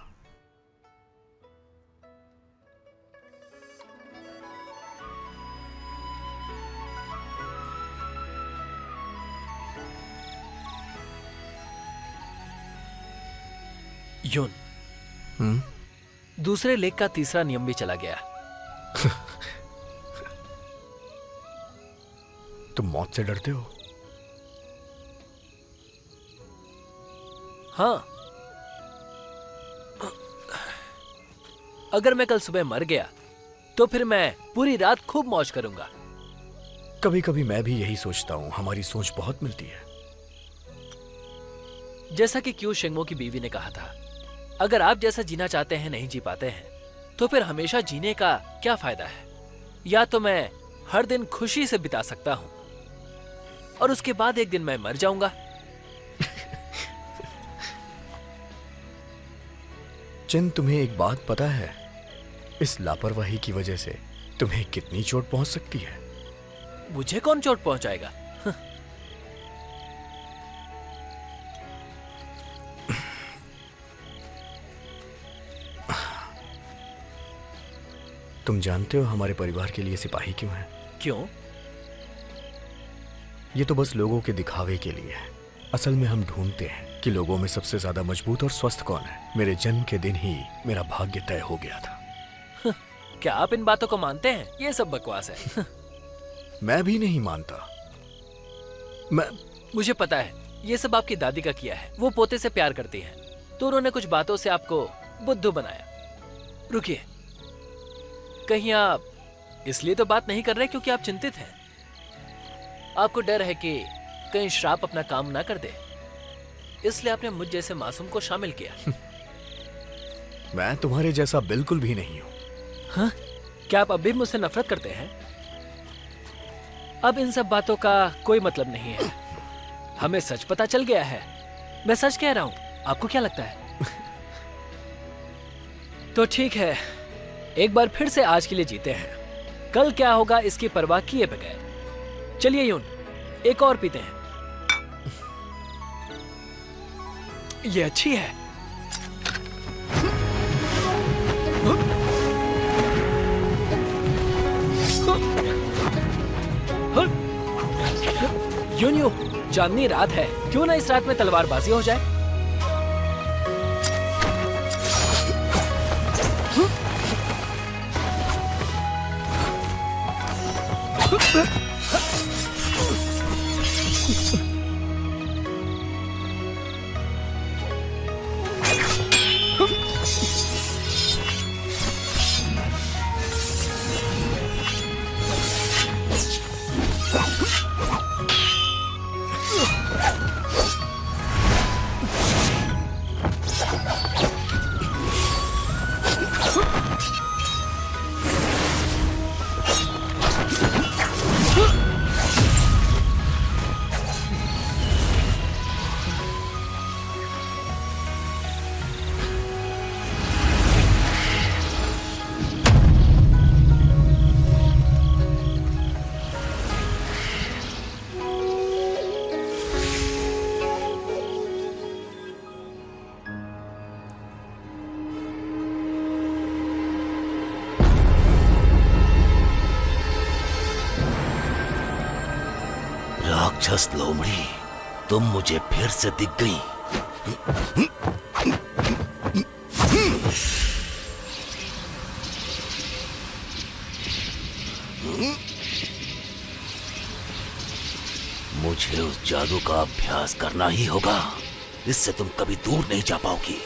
यून, दूसरे लेख का तीसरा नियम भी चला गया। तुम मौत से डरते हो? हाँ, अगर मैं कल सुबह मर गया तो फिर मैं पूरी रात खूब मौज करूंगा। कभी कभी मैं भी यही सोचता हूं, हमारी सोच बहुत मिलती है। जैसा कि क्यू शेंगमो की बीवी ने कहा था, अगर आप जैसा जीना चाहते हैं नहीं जी पाते हैं तो फिर हमेशा जीने का क्या फायदा है। या तो मैं हर दिन खुशी से बिता सकता हूं और उसके बाद एक दिन मैं मर जाऊंगा। चिन, तुम्हें एक बात पता है, इस लापरवाही की वजह से तुम्हें कितनी चोट पहुंच सकती है? मुझे कौन चोट पहुंचाएगा? तुम जानते हो हमारे परिवार के लिए सिपाही क्यों हैं? क्यों? ये तो बस लोगों के दिखावे के लिए है। असल में हम ढूंढते हैं कि लोगों में सबसे ज्यादा मजबूत और स्वस्थ कौन है। मेरे जन्म के दिन ही मेरा भाग्य तय हो गया था। क्या आप इन बातों को मानते हैं? ये सब बकवास है। मैं भी नहीं मानता। मुझे पता है ये सब आपकी दादी का किया है। वो पोते से प्यार करती हैं, तो उन्होंने कुछ बातों से आपको बुद्धू बनाया। रुकिए, कहीं आप इसलिए तो बात नहीं कर रहे क्योंकि आप चिंतित हैं? आपको डर है कि कहीं श्राप अपना काम ना कर दे, इसलिए आपने मुझ जैसे मासूम को शामिल किया। मैं तुम्हारे जैसा बिल्कुल भी नहीं हूं। हाँ? क्या आप अब भी मुझसे नफरत करते हैं? अब इन सब बातों का कोई मतलब नहीं है। हमें सच पता चल गया है। मैं सच कह रहा हूं, आपको क्या लगता है? तो ठीक है, एक बार फिर से आज के लिए जीते हैं। कल क्या होगा इसकी परवाह किए बगैर। चलिए यून, एक और पीते हैं। ये अच्छी है। यून, चांदनी रात है, क्यों ना इस रात में तलवारबाजी हो जाए? राक्षस लोमड़ी, तुम मुझे फिर से दिख गई। मुझे उस जादू का अभ्यास करना ही होगा, इससे तुम कभी दूर नहीं जा पाओगी।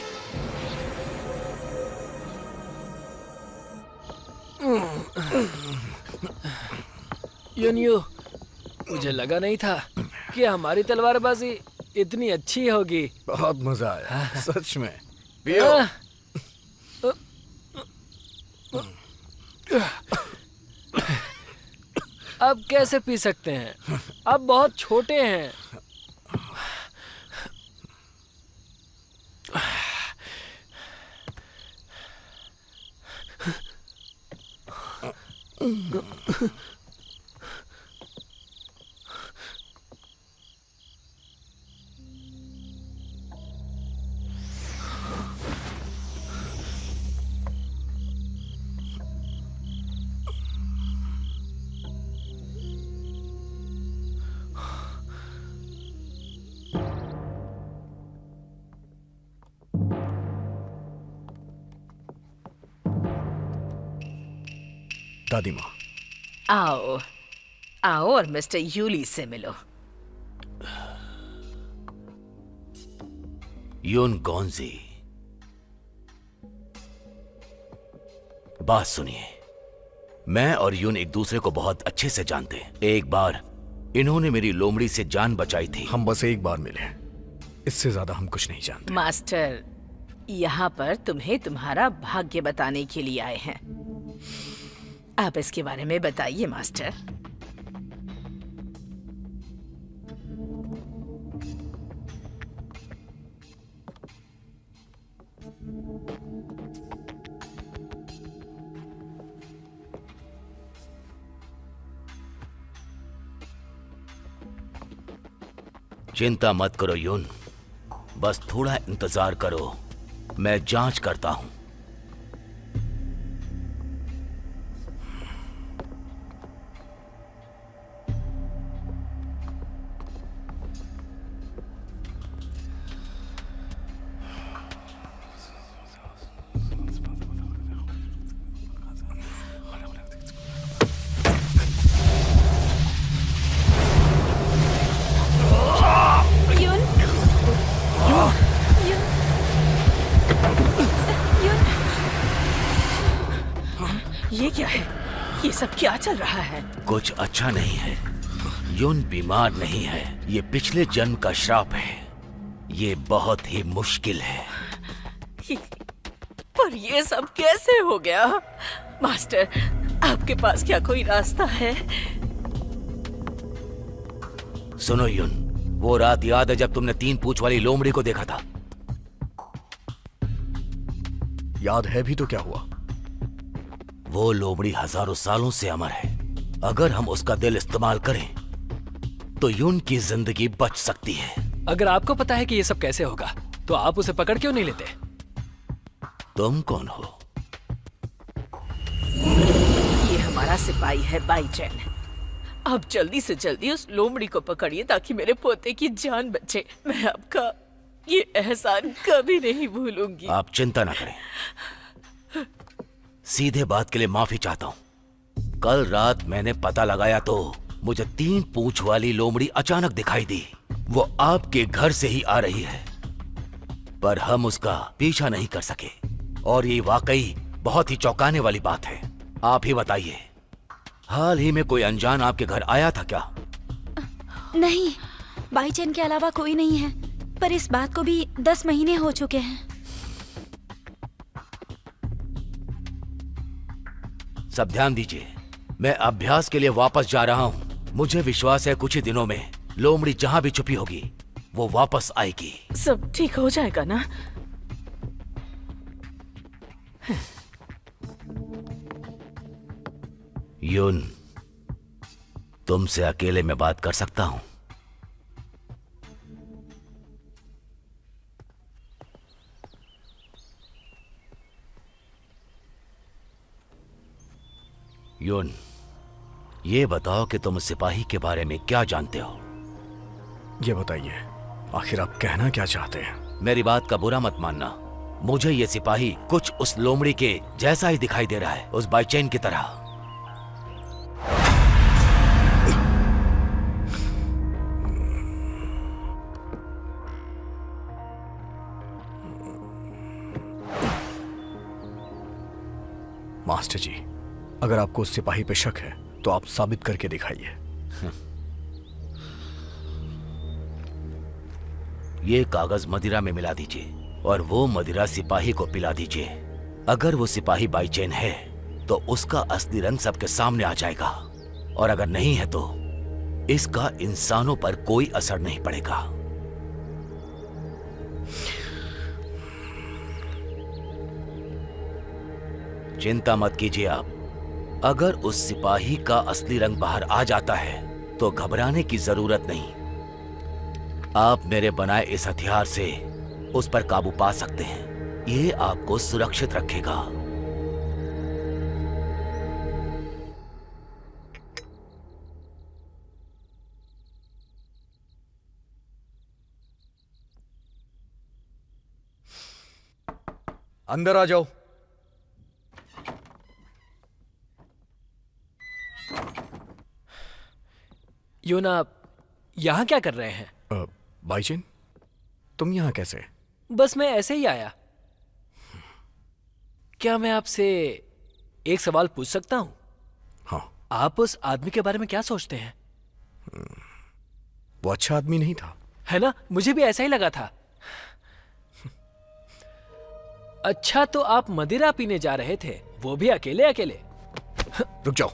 यूनियो, मुझे लगा नहीं था कि हमारी तलवारबाजी इतनी अच्छी होगी। बहुत मजा आया, सच में। पियो। अब कैसे पी सकते हैं? अब बहुत छोटे हैं। दादी माँ। आओ आओ और मिस्टर यूली से मिलो। यून गॉन्जी, बात सुनिए। मैं और यून एक दूसरे को बहुत अच्छे से जानते हैं। एक बार इन्होंने मेरी लोमड़ी से जान बचाई थी। हम बस एक बार मिले, इससे ज्यादा हम कुछ नहीं जानते। मास्टर यहाँ पर तुम्हें तुम्हारा भाग्य बताने के लिए आए हैं। आप इसके बारे में बताइए मास्टर। चिंता मत करो यून, बस थोड़ा इंतजार करो, मैं जांच करता हूं। यून यून यून ये क्या है? ये सब क्या चल रहा है? कुछ अच्छा नहीं है। यून बीमार नहीं है, ये पिछले जन्म का श्राप है। ये बहुत ही मुश्किल है। पर ये सब कैसे हो गया? मास्टर, आपके पास क्या कोई रास्ता है? सुनो यून, वो रात याद है जब तुमने 3 पूंछ वाली लोमड़ी को देखा था? याद है भी तो क्या हुआ? वो लोमड़ी हजारों सालों से अमर है। अगर हम उसका दिल इस्तेमाल करें तो यून की जिंदगी बच सकती है। अगर आपको पता है कि ये सब कैसे होगा तो आप उसे पकड़ क्यों नहीं लेते? तुम कौन हो? ये हमारा सिपाही है बाईचैन। अब जल्दी से जल्दी उस लोमड़ी को पकड़िए ताकि मेरे पोते की जान बचे। मैं आपका ये एहसान कभी नहीं भूलूंगी। आप चिंता ना करें। सीधे बात के लिए माफी चाहता हूं। कल रात मैंने पता लगाया तो मुझे 3 पूंछ वाली लोमड़ी अचानक दिखाई दी। वो आपके घर से ही आ रही है, पर हम उसका पीछा नहीं कर सके। और ये वाकई बहुत ही चौंकाने वाली बात है। आप ही बताइए, हाल ही में कोई अनजान आपके घर आया था क्या? नहीं, बाईचैन के अलावा कोई नहीं है। पर इस बात को भी 10 महीने हो चुके हैं। सब ध्यान दीजिए, मैं अभ्यास के लिए वापस जा रहा हूं। मुझे विश्वास है कुछ ही दिनों में लोमड़ी जहां भी छुपी होगी वो वापस आएगी। सब ठीक हो जाएगा ना? यून, तुमसे अकेले में बात कर सकता हूं? यून, ये बताओ कि तुम सिपाही के बारे में क्या जानते हो? ये बताइए, आखिर आप कहना क्या चाहते हैं? मेरी बात का बुरा मत मानना। मुझे ये सिपाही कुछ उस लोमड़ी के जैसा ही दिखाई दे रहा है, उस बाईचैन की तरह। मास्टर जी, अगर आपको उस सिपाही पे शक है तो आप साबित करके दिखाइए। ये कागज मदिरा में मिला दीजिए और वो मदिरा सिपाही को पिला दीजिए। अगर वो सिपाही बाईचैन है तो उसका असली रंग सबके सामने आ जाएगा, और अगर नहीं है तो इसका इंसानों पर कोई असर नहीं पड़ेगा। चिंता मत कीजिए आप। अगर उस सिपाही का असली रंग बाहर आ जाता है तो घबराने की जरूरत नहीं। आप मेरे बनाए इस हथियार से उस पर काबू पा सकते हैं। ये आपको सुरक्षित रखेगा। अंदर आ जाओ। यून, आप यहाँ क्या कर रहे हैं? बाईचेन, तुम यहाँ कैसे? बस मैं ऐसे ही आया। क्या मैं आपसे एक सवाल पूछ सकता हूँ? हाँ। आप उस आदमी के बारे में क्या सोचते हैं? वो अच्छा आदमी नहीं था। है ना, मुझे भी ऐसा ही लगा था। अच्छा, तो आप मदिरा पीने जा रहे थे, वो भी अकेले अकेले? रुक जाओ।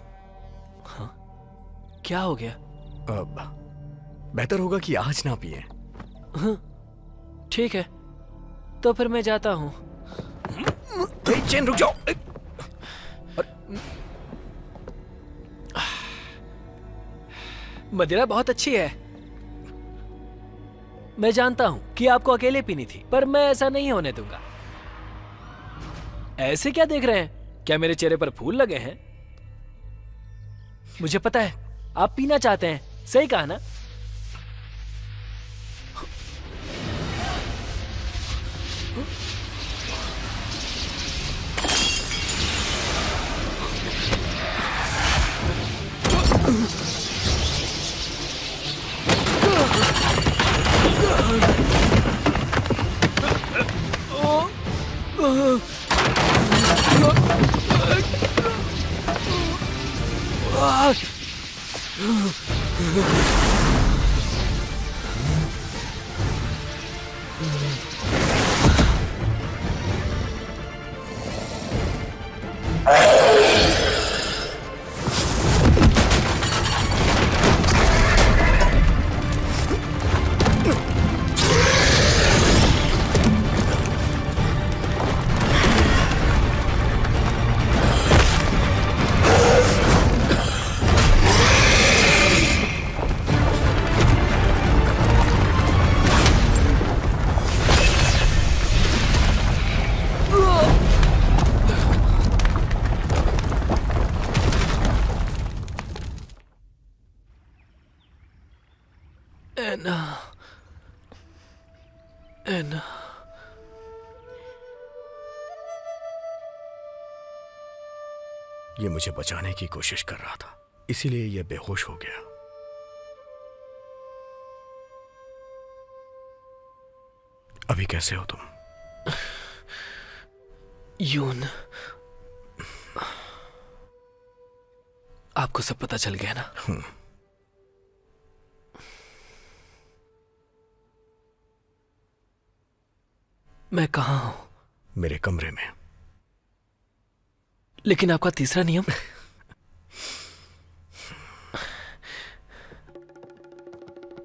क्या हो गया? बेहतर होगा कि आज ना पिए। ठीक है, तो फिर मैं जाता हूँ। चेन, रुक जाओ। मदिरा बहुत अच्छी है। मैं जानता हूं कि आपको अकेले पीनी थी, पर मैं ऐसा नहीं होने दूंगा। ऐसे क्या देख रहे हैं? क्या मेरे चेहरे पर फूल लगे हैं? मुझे पता है आप पीना चाहते हैं, सही कहा ना? एना, एना। ये मुझे बचाने की कोशिश कर रहा था, इसीलिए ये बेहोश हो गया। अभी कैसे हो तुम? यून, आपको सब पता चल गया ना? मैं कहाँ हूं? मेरे कमरे में। लेकिन आपका तीसरा नियम?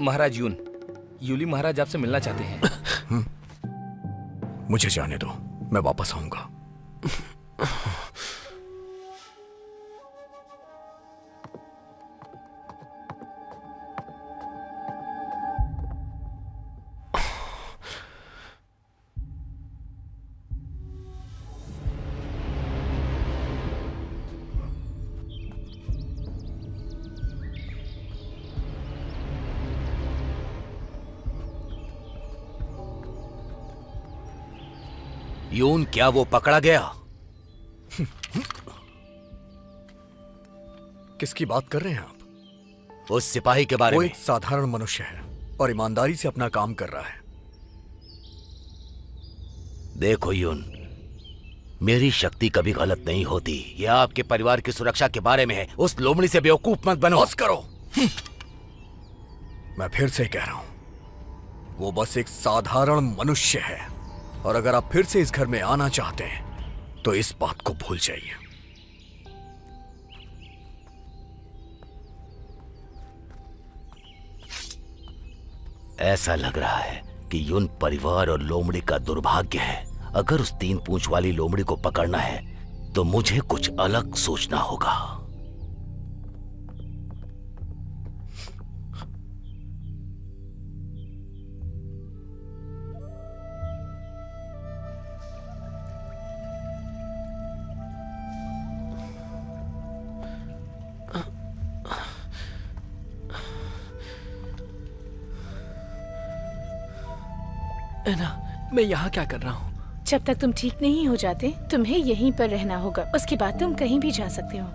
महाराज यून, यूली महाराज आपसे मिलना चाहते हैं। मुझे जाने दो, मैं वापस आऊंगा। यून, क्या वो पकड़ा गया? किसकी बात कर रहे हैं आप? उस सिपाही के बारे वो में। एक साधारण मनुष्य है और ईमानदारी से अपना काम कर रहा है। देखो यून, मेरी शक्ति कभी गलत नहीं होती। यह आपके परिवार की सुरक्षा के बारे में है। उस लोमड़ी से बेवकूफ मत बनो। बस करो। मैं फिर से कह रहा हूं, वो बस एक साधारण मनुष्य है, और अगर आप फिर से इस घर में आना चाहते हैं तो इस बात को भूल जाइए। ऐसा लग रहा है कि यून परिवार और लोमड़ी का दुर्भाग्य है। अगर उस 3 पूंछ वाली लोमड़ी को पकड़ना है तो मुझे कुछ अलग सोचना होगा। एना, मैं यहाँ क्या कर रहा हूँ? जब तक तुम ठीक नहीं हो जाते तुम्हें यहीं पर रहना होगा। उसके बाद तुम कहीं भी जा सकते हो।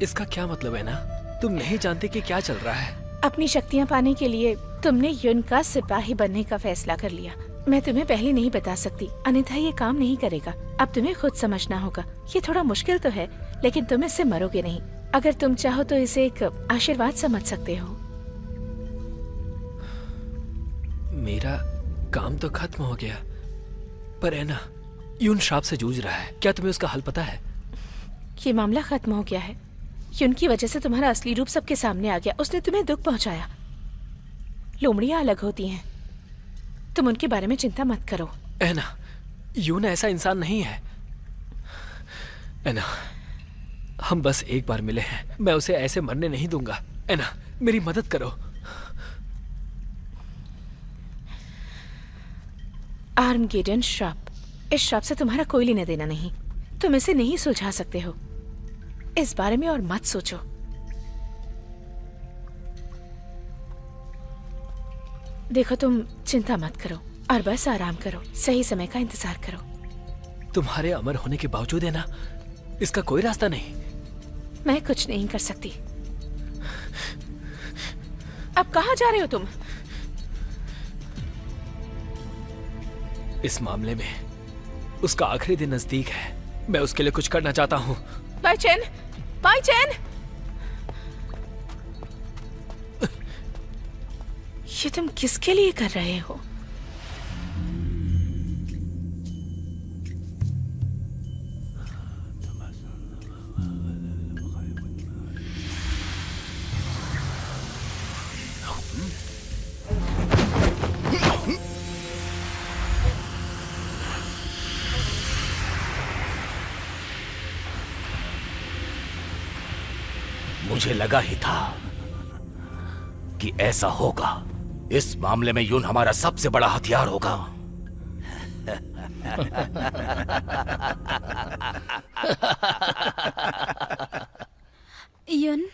इसका क्या मतलब है ना? तुम नहीं जानते कि क्या चल रहा है। अपनी शक्तियाँ पाने के लिए तुमने युन का सिपाही बनने का फैसला कर लिया। मैं तुम्हें पहले नहीं बता सकती, अन्यथा ये काम नहीं करेगा। अब तुम्हें खुद समझना होगा। ये थोड़ा मुश्किल तो है, लेकिन तुम इससे मरोगे नहीं। अगर तुम चाहो तो इसे एक आशीर्वाद समझ सकते हो। मेरा काम तो खत्म हो गया, पर एना यून श्राप से जूझ रहा है। क्या तुम्हें उसका हल पता है? ये मामला खत्म हो गया है। युन की वजह से तुम्हारा असली रूप सबके सामने आ गया। उसने तुम्हें दुख पहुंचाया। लोमड़ियां अलग होती हैं, तुम उनके बारे में चिंता मत करो। एना, यून ऐसा इंसान नहीं है। एना, हम बस एक बार मिले हैं, मैं उसे ऐसे मरने नहीं दूंगा। एना, मेरी मदद करो। आर्मगेडन श्राप, इस श्राप से तुम्हारा कोई लेना देना नहीं। तुम इसे नहीं सुलझा सकते हो। इस बारे में और मत सोचो। देखो, तुम चिंता मत करो और बस आराम करो। सही समय का इंतजार करो। तुम्हारे अमर होने के बावजूद है ना, इसका कोई रास्ता नहीं। मैं कुछ नहीं कर सकती। अब कहाँ जा रहे हो तुम? इस मामले में उसका आखिरी दिन नजदीक है। मैं उसके लिए कुछ करना चाहता हूँ। बाईचैन, बाईचैन! ये तुम किसके लिए कर रहे हो? मुझे लगा ही था कि ऐसा होगा। इस मामले में यून हमारा सबसे बड़ा हथियार होगा। युन,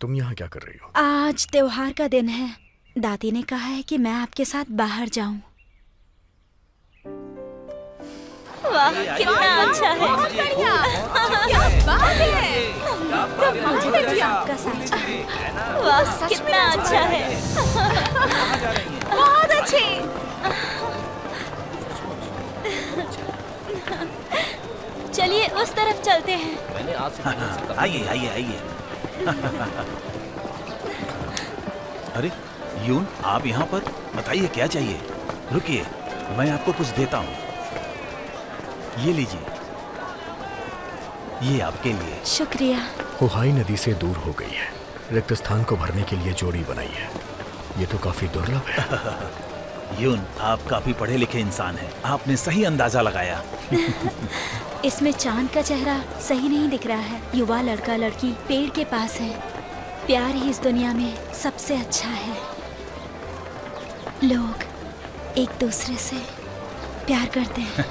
तुम यहाँ क्या कर रही हो? आज त्योहार का दिन है। दादी ने कहा है कि मैं आपके साथ बाहर जाऊं। वाह, कितना अच्छा है। क्या बात है! मुझे भी आपका साथ। वाह, कितना अच्छा है। बहुत अच्छे। चलिए उस तरफ चलते हैं। आइए आइए आइए। अरे यून, आप यहाँ पर? बताइए क्या चाहिए। रुकिए, मैं आपको कुछ देता हूँ। ये लीजिए, ये आपके लिए। शुक्रिया। हुहाई नदी से दूर हो गई है। रिक्त स्थान को भरने के लिए जोड़ी बनाई है। ये तो काफी दुर्लभ है। यून, आप काफी पढ़े लिखे इंसान हैं। आपने सही अंदाजा लगाया। इसमें चांद का चेहरा सही नहीं दिख रहा है। युवा लड़का लड़की पेड़ के पास है। प्यार ही इस दुनिया में सबसे अच्छा है। लोग एक दूसरे से प्यार करते हैं।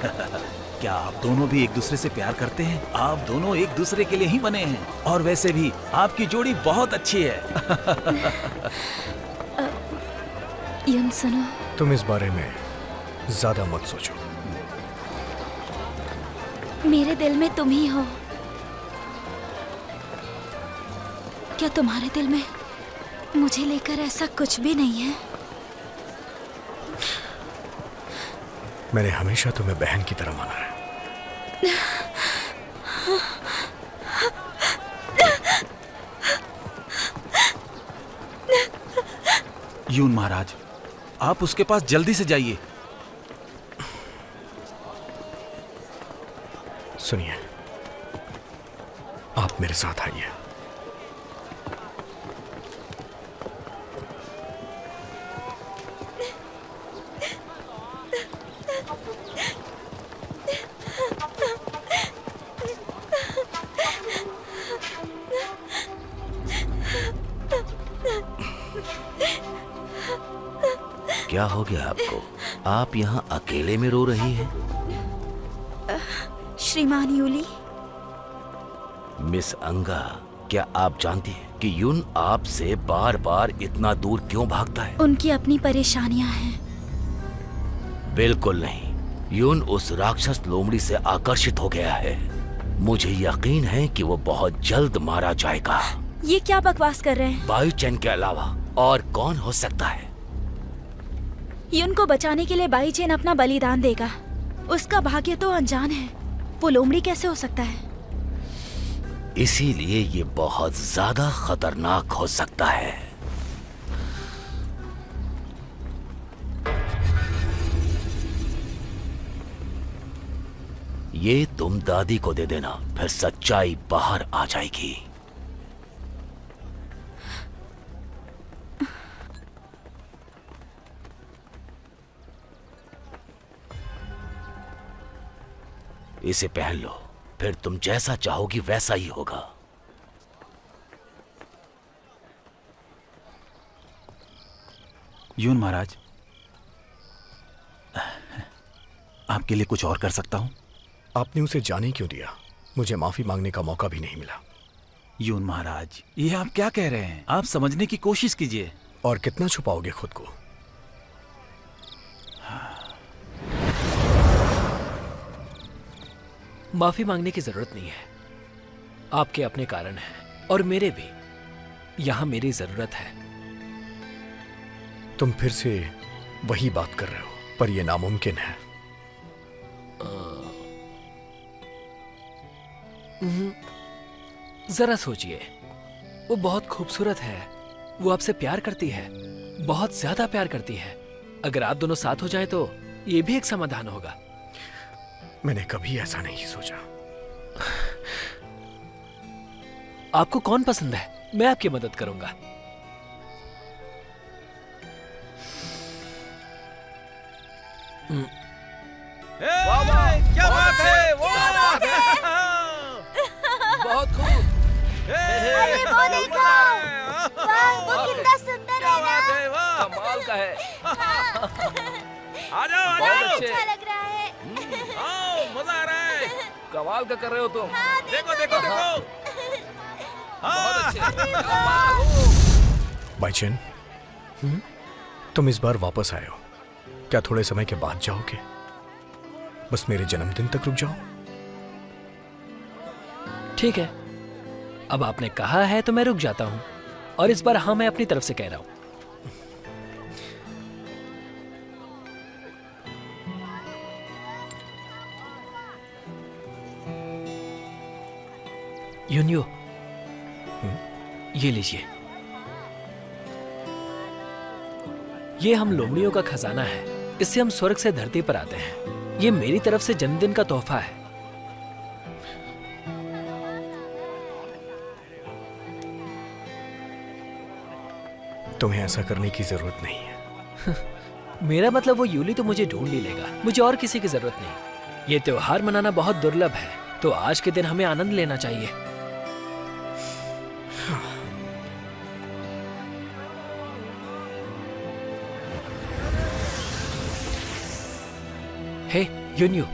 क्या आप दोनों भी एक दूसरे से प्यार करते हैं? आप दोनों एक दूसरे के लिए ही बने हैं। और वैसे भी आपकी जोड़ी बहुत अच्छी है। युन, सुनो। तुम इस बारे में ज्यादा मत सोचो। मेरे दिल में तुम ही हो। क्या तुम्हारे दिल में मुझे लेकर ऐसा कुछ भी नहीं है? मैंने हमेशा तुम्हें बहन की तरह माना है। यून महाराज, आप उसके पास जल्दी से जाइए। सुनिए, आप मेरे साथ आइए। क्या हो गया आपको? आप यहाँ अकेले में रो रही हैं? श्रीमान यूली, मिस अंगा, क्या आप जानती हैं कि यून आपसे बार बार इतना दूर क्यों भागता है? उनकी अपनी परेशानियां हैं। बिल्कुल नहीं। यून उस राक्षस लोमड़ी से आकर्षित हो गया है। मुझे यकीन है कि वो बहुत जल्द मारा जाएगा। ये क्या बकवास कर रहे हैं? बाई चैन के अलावा और कौन हो सकता है? युन को बचाने के लिए बाई चेन अपना बलिदान देगा। उसका भाग्य तो अनजान है। वो लोमड़ी कैसे हो सकता है? इसीलिए ये बहुत ज्यादा खतरनाक हो सकता है। ये तुम दादी को दे देना, फिर सच्चाई बाहर आ जाएगी। इसे पहन लो, फिर तुम जैसा चाहोगी वैसा ही होगा। यून महाराज, आपके लिए कुछ और कर सकता हूं? आपने उसे जाने क्यों दिया? मुझे माफी मांगने का मौका भी नहीं मिला। यून महाराज, ये आप क्या कह रहे हैं? आप समझने की कोशिश कीजिए। और कितना छुपाओगे खुद को? माफी मांगने की जरूरत नहीं है। आपके अपने कारण हैं और मेरे भी। यहां मेरी जरूरत है। तुम फिर से वही बात कर रहे हो, पर यह नामुमकिन है। जरा सोचिए, वो बहुत खूबसूरत है। वो आपसे प्यार करती है, बहुत ज्यादा प्यार करती है। अगर आप दोनों साथ हो जाए तो ये भी एक समाधान होगा। मैंने कभी ऐसा नहीं सोचा। आपको कौन पसंद है? मैं आपकी मदद करूंगा। क्या बात है? बहुत खूब। अरे वो देखो, वाह, वो कितना सुंदर है ना। कमाल का है। आ जाओ, बहुत अच्छे। अच्छा लग रहा है। आओ, मजा आ रहा है। कमाल का कर रहे हो तुम। देखो देखो देखो। बहुत अच्छे। बाईचेन, तुम इस बार वापस आए हो। क्या थोड़े समय के बाद जाओगे? बस मेरे जन्मदिन तक रुक जाओ। ठीक है, अब आपने कहा है तो मैं रुक जाता हूं। और इस बार हाँ, मैं अपनी तरफ से कह रहा हूं। यूनियो, ये लीजिए। ये हम लोमड़ियों का खजाना है। इससे हम स्वर्ग से धरती पर आते हैं। ये मेरी तरफ से जन्मदिन का तोहफा है। तुम्हें ऐसा करने की जरूरत नहीं है। मेरा मतलब वो यूली तो मुझे ढूंढ ही लेगा। मुझे और किसी की जरूरत नहीं। ये त्योहार मनाना बहुत दुर्लभ है, तो आज के दिन हमें आनंद लेना चाहिए। हे यूनियो,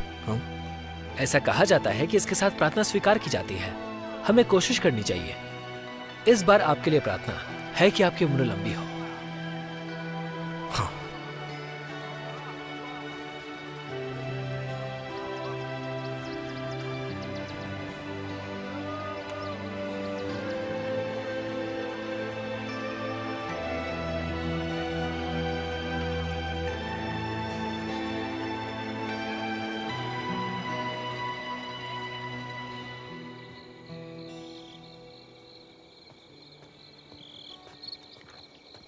ऐसा कहा जाता है कि इसके साथ प्रार्थना स्वीकार की जाती है। हमें कोशिश करनी चाहिए। इस बार आपके लिए प्रार्थना है कि आपकी उम्र लंबी हो। हाँ।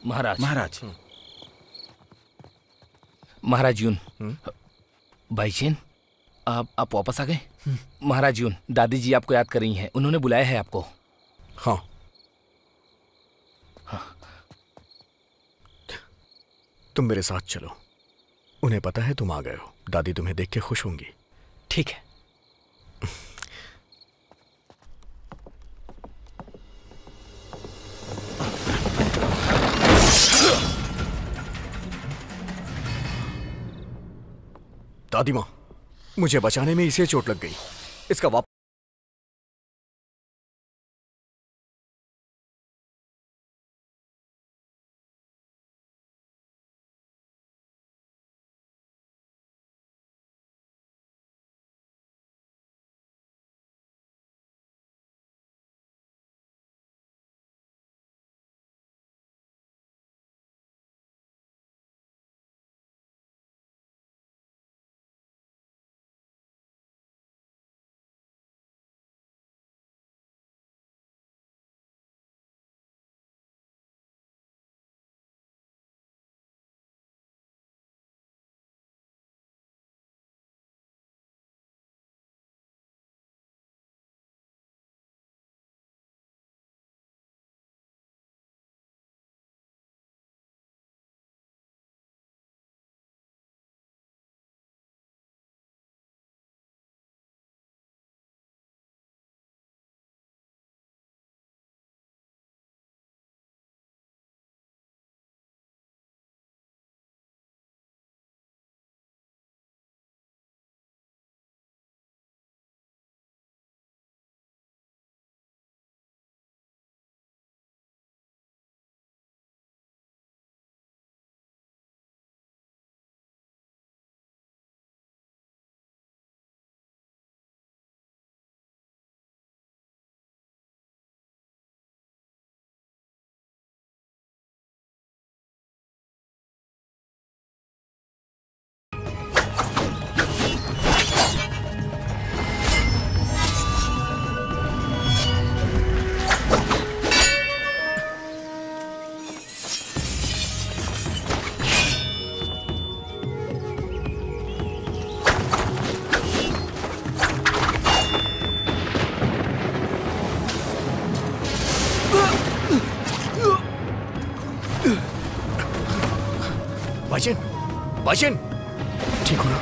महाराज। महाराज, महाराज यून। भाईचेन, आप वापस आ गए? महाराज यून, दादी जी आपको याद कर रही हैं। उन्होंने बुलाया है आपको। हाँ। तुम मेरे साथ चलो। उन्हें पता है तुम आ गए हो। दादी तुम्हें देख के खुश होंगी। ठीक है। दादी माँ, मुझे बचाने में इसे चोट लग गई। इसका वापस बाशिन, ठीक हो ना?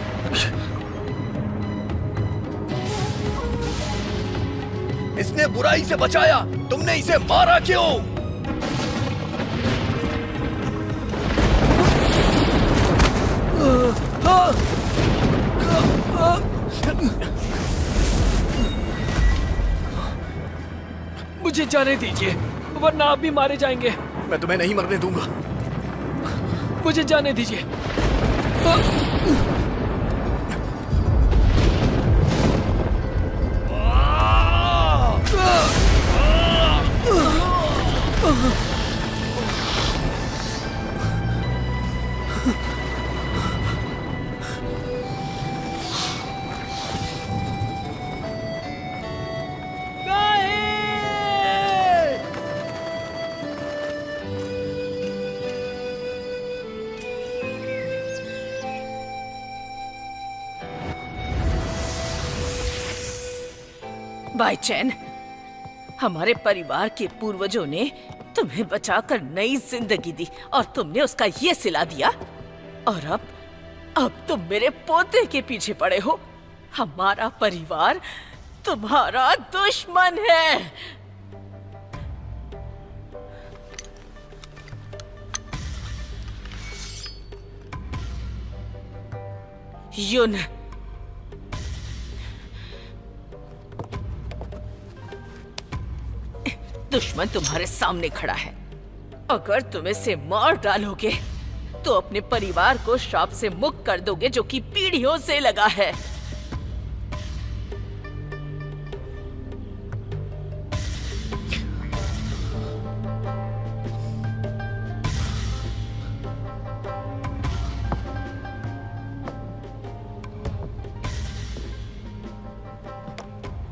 इसने बुराई से बचाया, तुमने इसे मारा क्यों? मुझे जाने दीजिए, वरना आप भी मारे जाएंगे। मैं तुम्हें नहीं मरने दूंगा। मुझे जाने दीजिए। बाईचैन, हमारे परिवार के पूर्वजों ने तुम्हें बचाकर नई जिंदगी दी और तुमने उसका ये सिला दिया, और अब तुम मेरे पोते के पीछे पड़े हो। हमारा परिवार तुम्हारा दुश्मन है। युन, दुश्मन तुम्हारे सामने खड़ा है। अगर तुम इसे मार डालोगे तो अपने परिवार को श्राप से मुक्त कर दोगे जो कि पीढ़ियों से लगा है।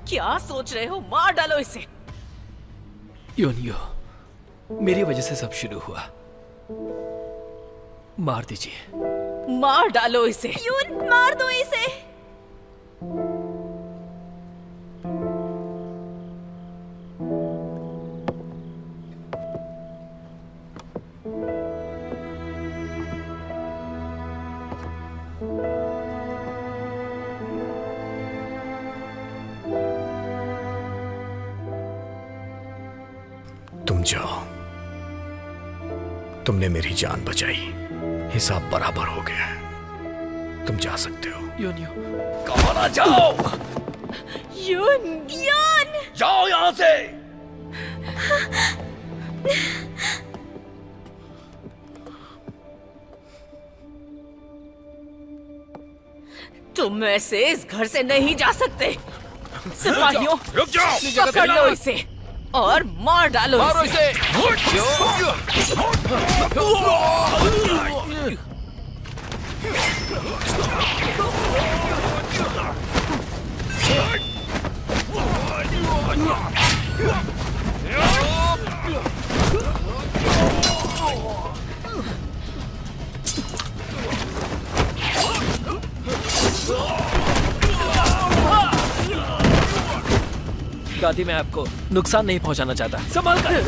क्या सोच रहे हो? मार डालो इसे। योनियो, मेरी वजह से सब शुरू हुआ। मार दीजिए। मार डालो इसे। यून, मार दो इसे। तुम जाओ, तुमने मेरी जान बचाई, हिसाब बराबर हो गया है। तुम जा सकते हो। योनियो, कहो ना, जाओ। युन, जाओ यहां से। तुम ऐसे इस घर से नहीं जा सकते। सिपाहियों, रुक जाओ। पकड़ लो इसे और मार डालो इसे। दादी, मैं आपको नुकसान नहीं पहुंचाना चाहता। संभाल कर।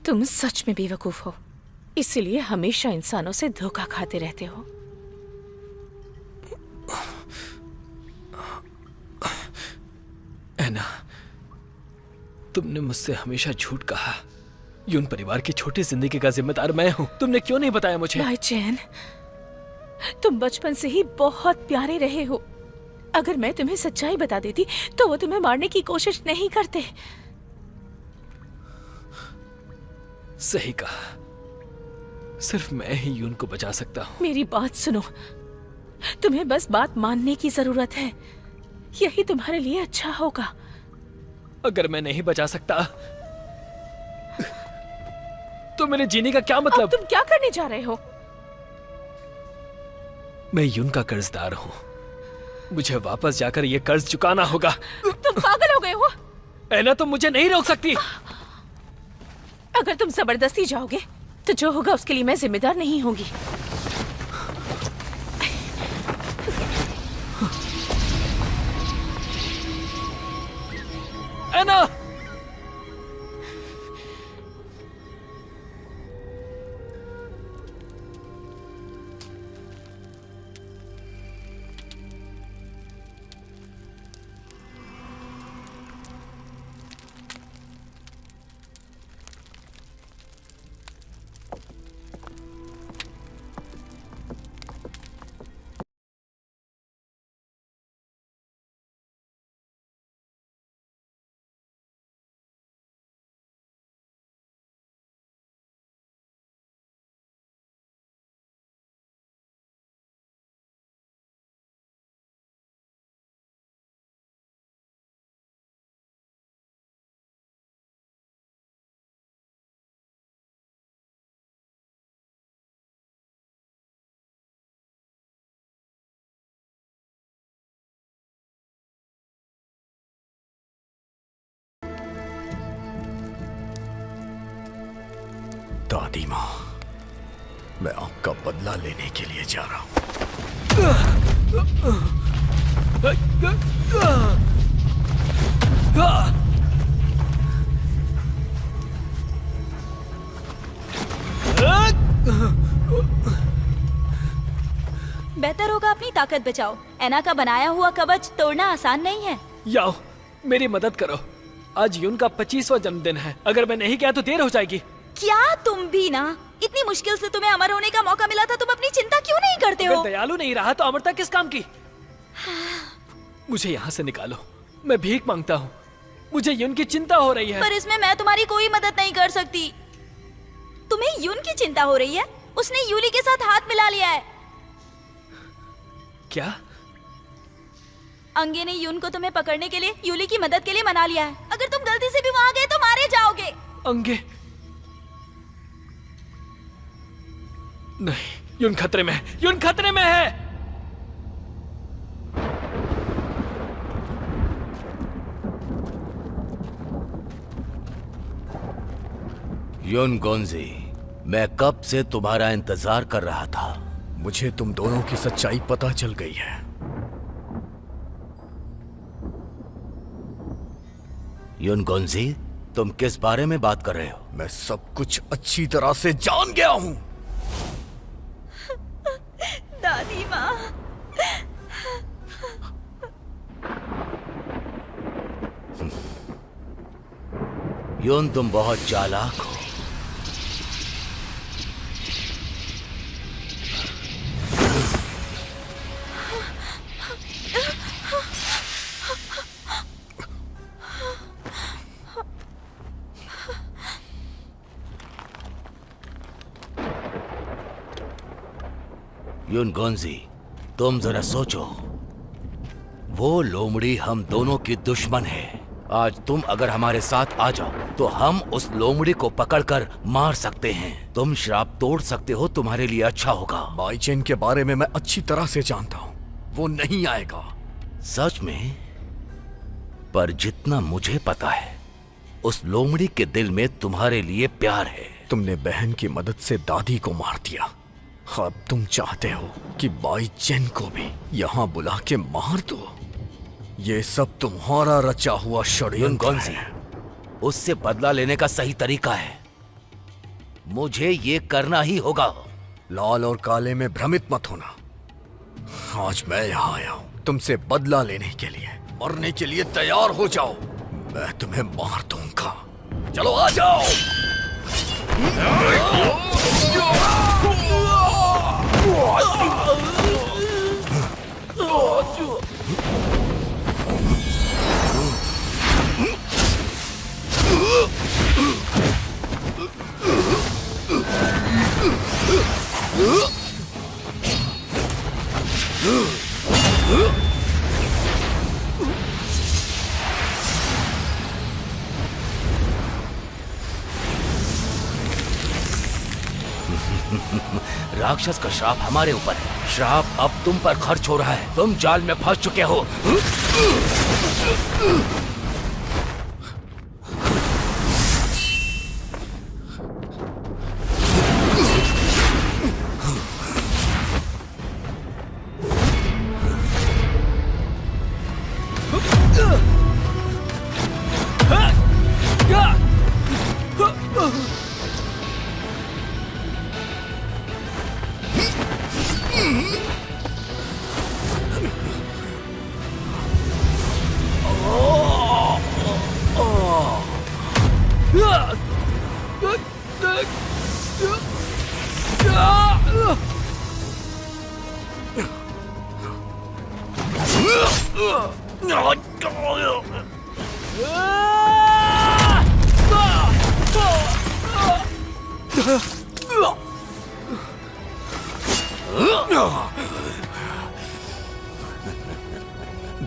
तुम सच में बेवकूफ हो, इसीलिए हमेशा इंसानों से धोखा खाते रहते हो। ऐना, तुमने मुझसे हमेशा झूठ कहा। यून परिवार की छोटी जिंदगी का जिम्मेदार मैं हूँ। तुमने क्यों नहीं बताया मुझे? भाई चैन, तुम बचपन से ही बहुत प्यारे रहे हो। अगर मैं तुम्हें सच्चाई बता देती तो वो तुम्हें मारने की कोशिश नहीं करते। सही कहा, सिर्फ मैं ही यून को बचा सकता हूँ। मेरी बात सुनो, तुम्हें बस बात मानने की जरूरत है, यही तुम्हारे लिए अच्छा होगा। अगर मैं नहीं बचा सकता तो मेरे जीने का क्या मतलब? अब तुम क्या करने जा रहे हो? मैं यून का कर्जदार हूँ, मुझे वापस जाकर ये कर्ज चुकाना होगा। तुम पागल हो गए हो? ऐना, तुम मुझे नहीं रोक सकती। अगर तुम जबरदस्ती जाओगे तो जो होगा उसके लिए मैं जिम्मेदार नहीं होंगी। ऐना! दादी माँ, मैं आपका बदला लेने के लिए जा रहा हूँ। बेहतर होगा अपनी ताकत बचाओ। ऐना का बनाया हुआ कवच तोड़ना आसान नहीं है। याओ, मेरी मदद करो। आज यून का 25वां जन्मदिन है। अगर मैं नहीं गया तो देर हो जाएगी। क्या तुम भी ना, इतनी मुश्किल से तुम्हें अमर होने का मौका मिला था, तुम अपनी चिंता क्यों नहीं करते हो? अगर दयालु नहीं रहा तो अमरता किस काम की? मुझे यहाँ से निकालो, मैं भीख मांगता हूँ। मुझे यून की चिंता हो रही है। पर इसमें मैं तुम्हारी कोई मदद नहीं कर सकती। तुम्हें यून की चिंता हो रही है? उसने यूली के साथ हाथ मिला लिया है। क्या? अंगे ने यून को तुम्हें पकड़ने के लिए, यूली की मदद के लिए मना लिया है। अगर तुम गलती से भी वहां गए तो मारे जाओगे। अंगे? नहीं, यून खतरे में है। यून खतरे में है। यून गोंजी, मैं कब से तुम्हारा इंतजार कर रहा था। मुझे तुम दोनों की सच्चाई पता चल गई है। यून गोंजी, तुम किस बारे में बात कर रहे हो? मैं सब कुछ अच्छी तरह से जान गया हूं। दादी माँ, यून, तुम बहुत चालाक हो। यून गोंजी, तुम जरा सोचो, वो लोमड़ी हम दोनों की दुश्मन है। आज तुम अगर हमारे साथ आ जाओ तो हम उस लोमड़ी को पकड़कर मार सकते हैं। तुम श्राप तोड़ सकते हो, तुम्हारे लिए अच्छा होगा। बाईचेन के बारे में मैं अच्छी तरह से जानता हूं, वो नहीं आएगा। सच में? पर जितना मुझे पता है, उस लोमड़ी के दिल में तुम्हारे लिए प्यार है। तुमने बहन की मदद से दादी को मार दिया। अब तुम चाहते हो कि बाईचेन को भी यहाँ बुला के मार दो। ये सब तुम्हारा रचा हुआ षड्यंत्र है। उससे बदला लेने का सही तरीका है मुझे ये करना ही होगा। लाल और काले में भ्रमित मत होना। आज मैं यहाँ आया हूँ तुमसे बदला लेने के लिए। मरने के लिए तैयार हो जाओ, मैं तुम्हें मार दूंगा। चलो आ जाओ। राक्षस का श्राप हमारे ऊपर है। श्राप अब तुम पर खर्च हो रहा है। तुम जाल में फंस चुके हो।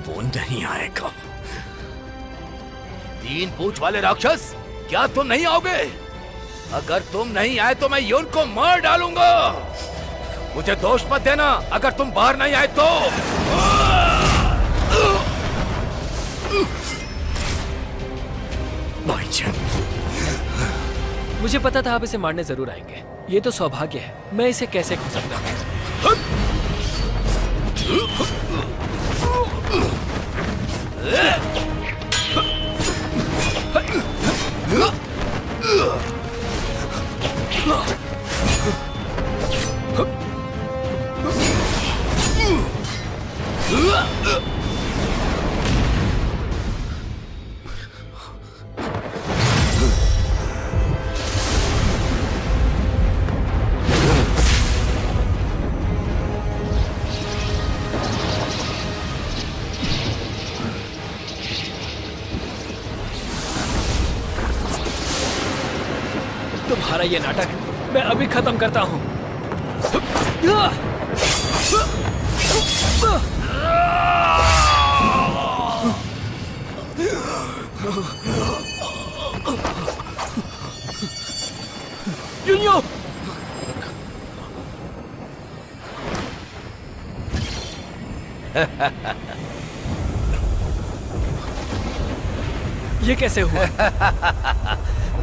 वो नहीं आएगा। तीन पूंछ वाले राक्षस, क्या तुम नहीं आओगे? अगर तुम नहीं आए तो मैं यून को मार डालूंगा। मुझे दोष मत देना अगर तुम बाहर नहीं आए तो। भाईजान, मुझे पता था आप इसे मारने जरूर आएंगे। ये तो सौभाग्य है, मैं इसे कैसे खो सकता हूँ। तुम्हारा ये नाटक मैं अभी खत्म करता हूं। यूनियो! ये कैसे हुआ?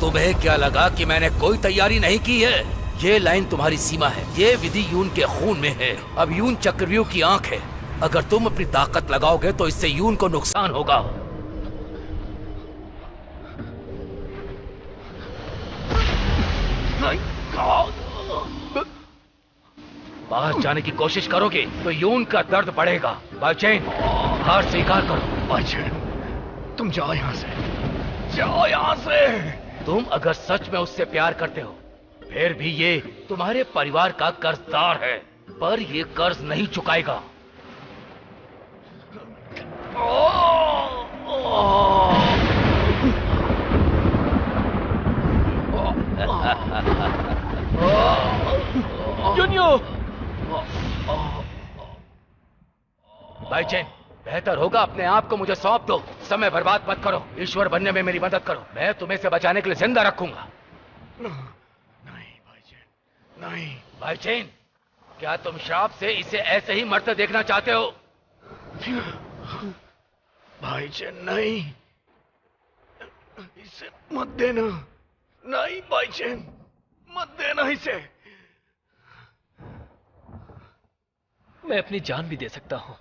तुम्हें क्या लगा कि मैंने कोई तैयारी नहीं की है? ये लाइन तुम्हारी सीमा है। ये विधि यून के खून में है। अब यून चक्रव्यूह की आंख है। अगर तुम अपनी ताकत लगाओगे तो इससे यून को नुकसान होगा। बाहर जाने की कोशिश करोगे तो यून का दर्द बढ़ेगा। बाइचेन, हार स्वीकार करो। भाईजान, तुम जाओ यहाँ से, जाओ यहाँ से। तुम अगर सच में उससे प्यार करते हो, फिर भी ये तुम्हारे परिवार का कर्जदार है, पर ये कर्ज नहीं चुकाएगा। यूनियो! भाईचेन, बेहतर होगा अपने आप को मुझे सौंप दो। समय बर्बाद मत करो। ईश्वर बनने में मेरी मदद करो। मैं तुम्हें से बचाने के लिए जिंदा रखूंगा। नहीं भाईजान, नहीं। भाईचेन, क्या तुम श्राप से इसे ऐसे ही मरते देखना चाहते हो? भाईजान नहीं, इसे मत देना। नहीं भाईजान, मत देना इसे। मैं अपनी जान भी दे सकता हूं।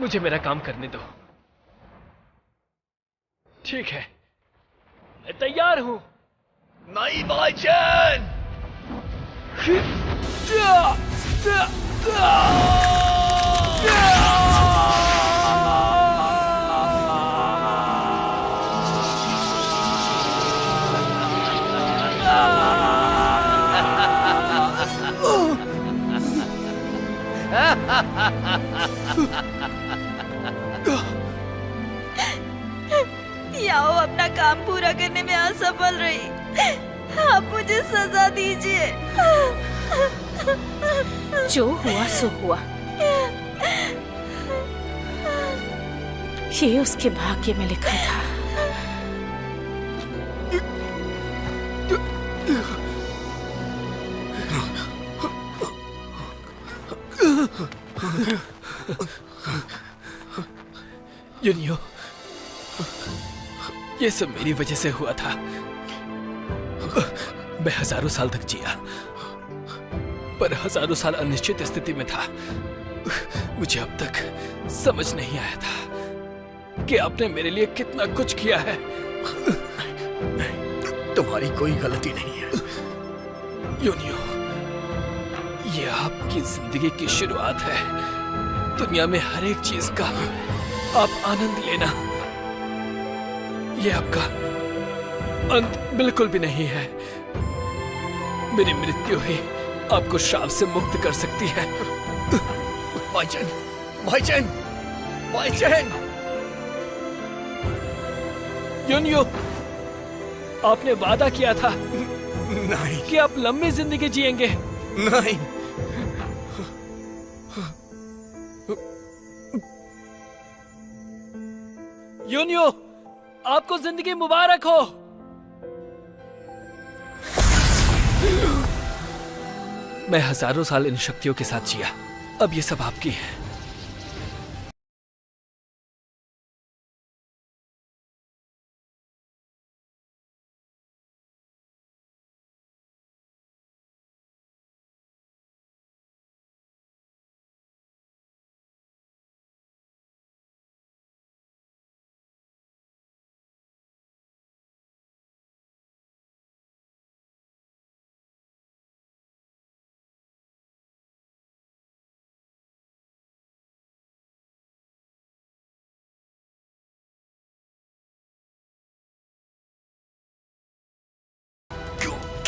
मुझे मेरा काम करने दो। ठीक है, मैं तैयार हूं। नहीं भाईजान, याओ अपना काम पूरा करने में असफल रही। आप मुझे सजा दीजिए। जो हुआ सो हुआ। ये उसके भाग्य में लिखा था। यूनियो, ये सब मेरी वजह से हुआ था। मैं हजारों साल तक जिया, पर हजारों साल अनिश्चित स्थिति में था। मुझे अब तक समझ नहीं आया था कि आपने मेरे लिए कितना कुछ किया है। तुम्हारी कोई गलती नहीं है। यूनियो, ये आपकी जिंदगी की शुरुआत है। दुनिया में हर एक चीज का आप आनंद लेना। ये आपका अंत बिल्कुल भी नहीं है। मेरी मृत्यु ही आपको श्राप से मुक्त कर सकती है। भाईचैन, भाईचैन, भाईचैन। यूनियो, आपने वादा किया था नहीं, कि आप लंबी जिंदगी जिएंगे। नहीं। यूनियो, आपको जिंदगी मुबारक हो। मैं हजारों साल इन शक्तियों के साथ जिया, अब ये सब आपकी है।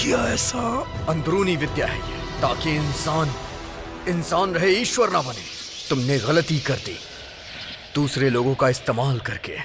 किया ऐसा? अंदरूनी विद्या है ये, ताकि इंसान इंसान रहे, ईश्वर ना बने। तुमने गलती कर दी दूसरे लोगों का इस्तेमाल करके।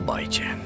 भाईचैन,